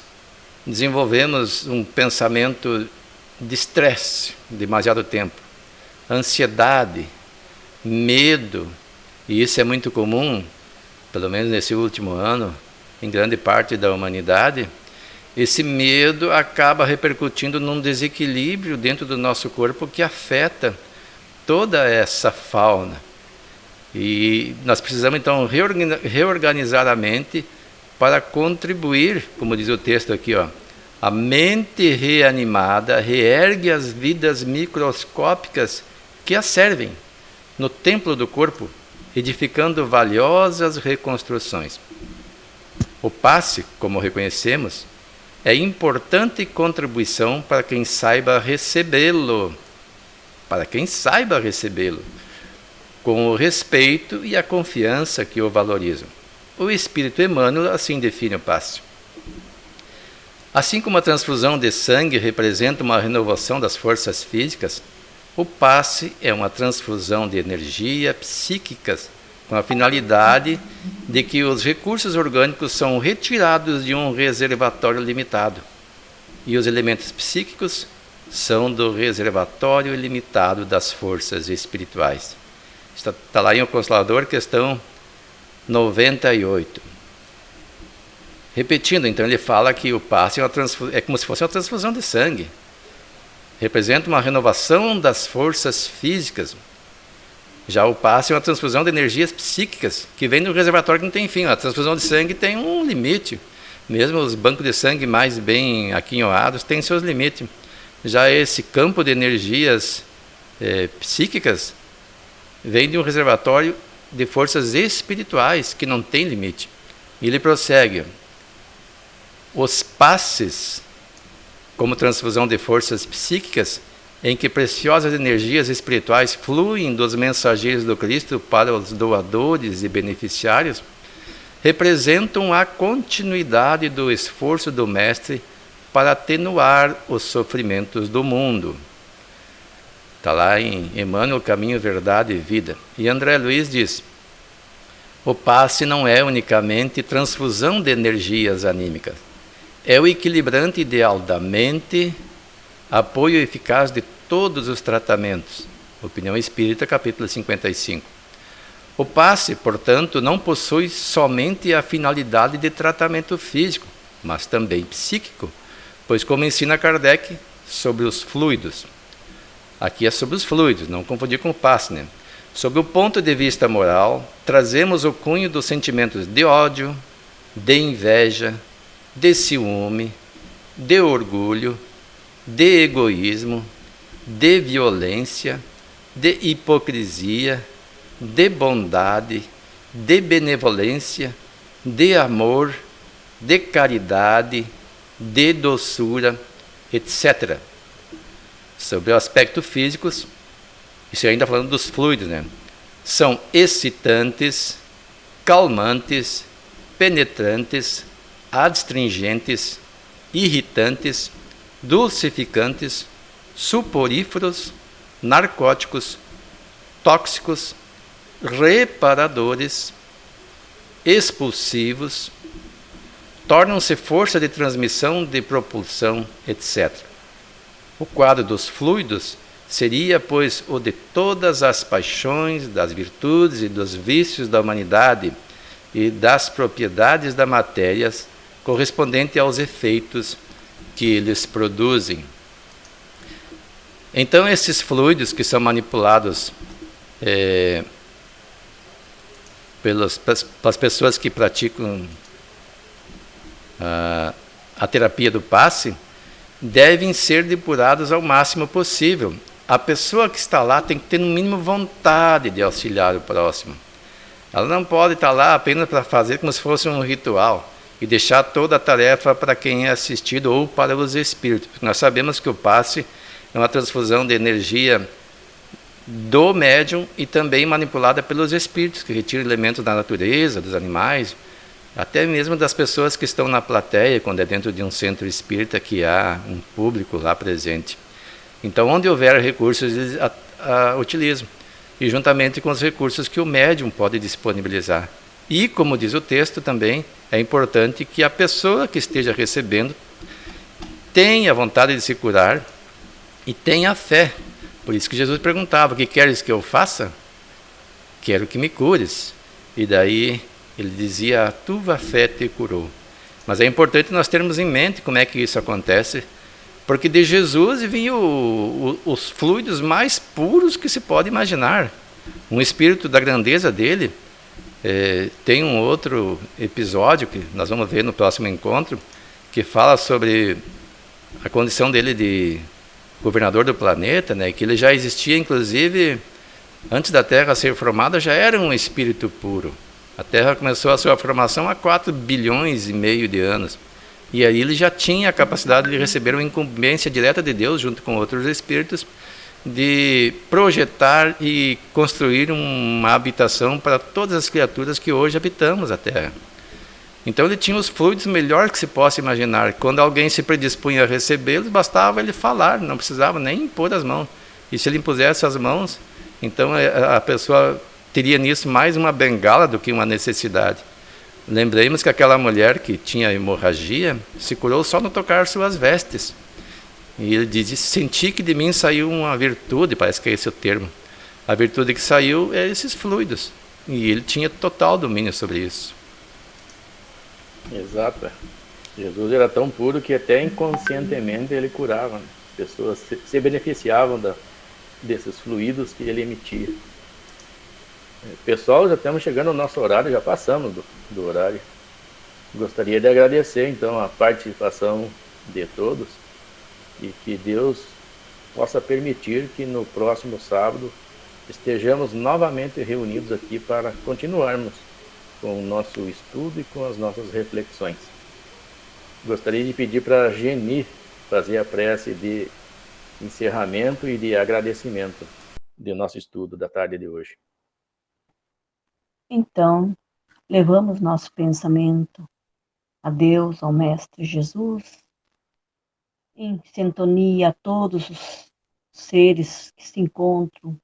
desenvolvemos um pensamento de estresse demasiado tempo, ansiedade, medo, e isso é muito comum, pelo menos nesse último ano, em grande parte da humanidade, esse medo acaba repercutindo num desequilíbrio dentro do nosso corpo que afeta toda essa fauna. E nós precisamos então reorganizar a mente para contribuir, como diz o texto aqui, ó, a mente reanimada reergue as vidas microscópicas que a servem no templo do corpo, edificando valiosas reconstruções. O passe, como reconhecemos, é importante contribuição para quem saiba recebê-lo, com o respeito e a confiança que o valorizam. O Espírito Emmanuel assim define o passe. Assim como a transfusão de sangue representa uma renovação das forças físicas, o passe é uma transfusão de energia psíquicas com a finalidade de que os recursos orgânicos são retirados de um reservatório limitado e os elementos psíquicos são do reservatório ilimitado das forças espirituais. Está lá em O Consolador, questão 98. Repetindo, então, ele fala que o passe é como se fosse uma transfusão de sangue. Representa uma renovação das forças físicas. Já o passe é uma transfusão de energias psíquicas, que vem do reservatório que não tem fim. A transfusão de sangue tem um limite. Mesmo os bancos de sangue mais bem aquinhoados têm seus limites. Já esse campo de energias psíquicas vem de um reservatório de forças espirituais que não tem limite. E ele prossegue. Os passes, como transfusão de forças psíquicas, em que preciosas energias espirituais fluem dos mensageiros do Cristo para os doadores e beneficiários, representam a continuidade do esforço do Mestre para atenuar os sofrimentos do mundo. Está lá em Emmanuel, Caminho, Verdade e Vida. E André Luiz diz, o passe não é unicamente transfusão de energias anímicas, é o equilibrante ideal da mente, apoio eficaz de todos os tratamentos. Opinião Espírita, capítulo 55. O passe, portanto, não possui somente a finalidade de tratamento físico, mas também psíquico, pois como ensina Kardec sobre os fluidos. Aqui é sobre os fluidos, não confundir com o passe, né? Sob o ponto de vista moral, trazemos o cunho dos sentimentos de ódio, de inveja, de ciúme, de orgulho, de egoísmo, de violência, de hipocrisia, de bondade, de benevolência, de amor, de caridade, de doçura, etc. Sobre o aspecto físico, isso ainda falando dos fluidos, né? São excitantes, calmantes, penetrantes, adstringentes, irritantes, dulcificantes, suporíferos, narcóticos, tóxicos, reparadores, expulsivos, tornam-se força de transmissão, de propulsão, etc. O quadro dos fluidos seria, pois, o de todas as paixões, das virtudes e dos vícios da humanidade e das propriedades da matéria, correspondente aos efeitos que eles produzem. Então, esses fluidos que são manipulados pelas pessoas que praticam a terapia do passe, devem ser depurados ao máximo possível. A pessoa que está lá tem que ter, no mínimo, vontade de auxiliar o próximo. Ela não pode estar lá apenas para fazer como se fosse um ritual e deixar toda a tarefa para quem é assistido ou para os espíritos. Nós sabemos que o passe é uma transfusão de energia do médium e também manipulada pelos espíritos, que retiram elementos da natureza, dos animais, até mesmo das pessoas que estão na plateia, quando é dentro de um centro espírita que há um público lá presente. Então, onde houver recursos, eles utilizam, e juntamente com os recursos que o médium pode disponibilizar. E, como diz o texto também, é importante que a pessoa que esteja recebendo tenha vontade de se curar e tenha fé. Por isso que Jesus perguntava, o que queres que eu faça? Quero que me cures. E daí ele dizia, a tua fé te curou. Mas é importante nós termos em mente como é que isso acontece, porque de Jesus vinham os fluidos mais puros que se pode imaginar. Um espírito da grandeza dele. Tem um outro episódio que nós vamos ver no próximo encontro, que fala sobre a condição dele de governador do planeta, né, que ele já existia, inclusive, antes da Terra ser formada, já era um espírito puro. A Terra começou a sua formação há 4,5 bilhões de anos. E aí ele já tinha a capacidade de receber uma incumbência direta de Deus, junto com outros espíritos, de projetar e construir uma habitação para todas as criaturas que hoje habitamos a Terra. Então ele tinha os fluidos melhores que se possa imaginar. Quando alguém se predispunha a recebê-los, bastava ele falar, não precisava nem impor as mãos. E se ele impusesse as mãos, então a pessoa teria nisso mais uma bengala do que uma necessidade. Lembremos que aquela mulher que tinha hemorragia se curou só no tocar suas vestes. E ele diz, senti que de mim saiu uma virtude, parece que é esse o termo. A virtude que saiu é esses fluidos. E ele tinha total domínio sobre isso. Exato. Jesus era tão puro que até inconscientemente ele curava. Né? As pessoas se beneficiavam desses fluidos que ele emitia. Pessoal, já estamos chegando ao nosso horário, já passamos do horário. Gostaria de agradecer, então, a participação de todos e que Deus possa permitir que no próximo sábado estejamos novamente reunidos aqui para continuarmos com o nosso estudo e com as nossas reflexões. Gostaria de pedir para a Geni fazer a prece de encerramento e de agradecimento do nosso estudo da tarde de hoje. Então, levamos nosso pensamento a Deus, ao Mestre Jesus, em sintonia a todos os seres que se encontram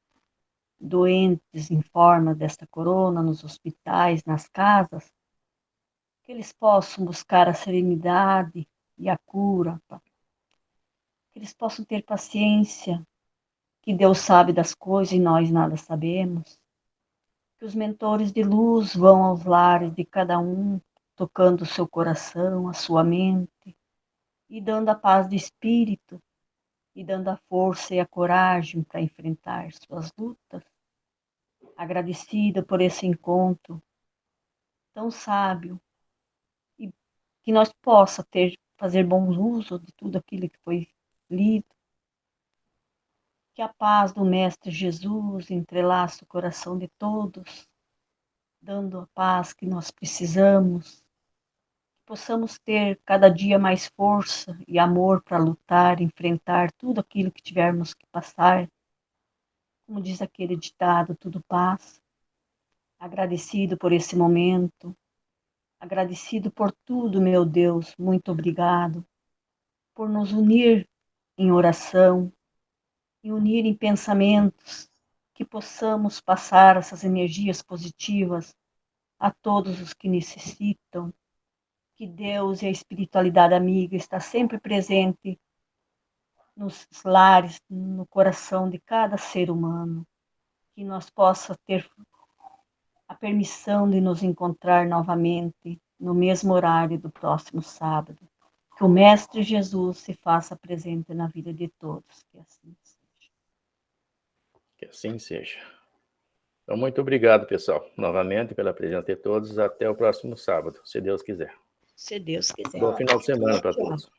doentes em forma desta corona, nos hospitais, nas casas, que eles possam buscar a serenidade e a cura, que eles possam ter paciência, que Deus sabe das coisas e nós nada sabemos, que os mentores de luz vão aos lares de cada um, tocando o seu coração, a sua mente, e dando a paz de espírito, e dando a força e a coragem para enfrentar suas lutas. Agradecida por esse encontro tão sábio, e que nós possa fazer bom uso de tudo aquilo que foi lido. Que a paz do Mestre Jesus entrelace o coração de todos, dando a paz que nós precisamos, que possamos ter cada dia mais força e amor para lutar, enfrentar tudo aquilo que tivermos que passar. Como diz aquele ditado, tudo passa. Agradecido por esse momento, agradecido por tudo, meu Deus, muito obrigado, por nos unir em oração, e unir em pensamentos, que possamos passar essas energias positivas a todos os que necessitam, que Deus e a espiritualidade amiga está sempre presente nos lares, no coração de cada ser humano, que nós possa ter a permissão de nos encontrar novamente no mesmo horário do próximo sábado. Que o Mestre Jesus se faça presente na vida de todos, que assim seja. Que assim seja. Então, muito obrigado, pessoal, novamente pela presença de todos. Até o próximo sábado, se Deus quiser. Se Deus quiser. Bom final de semana para todos.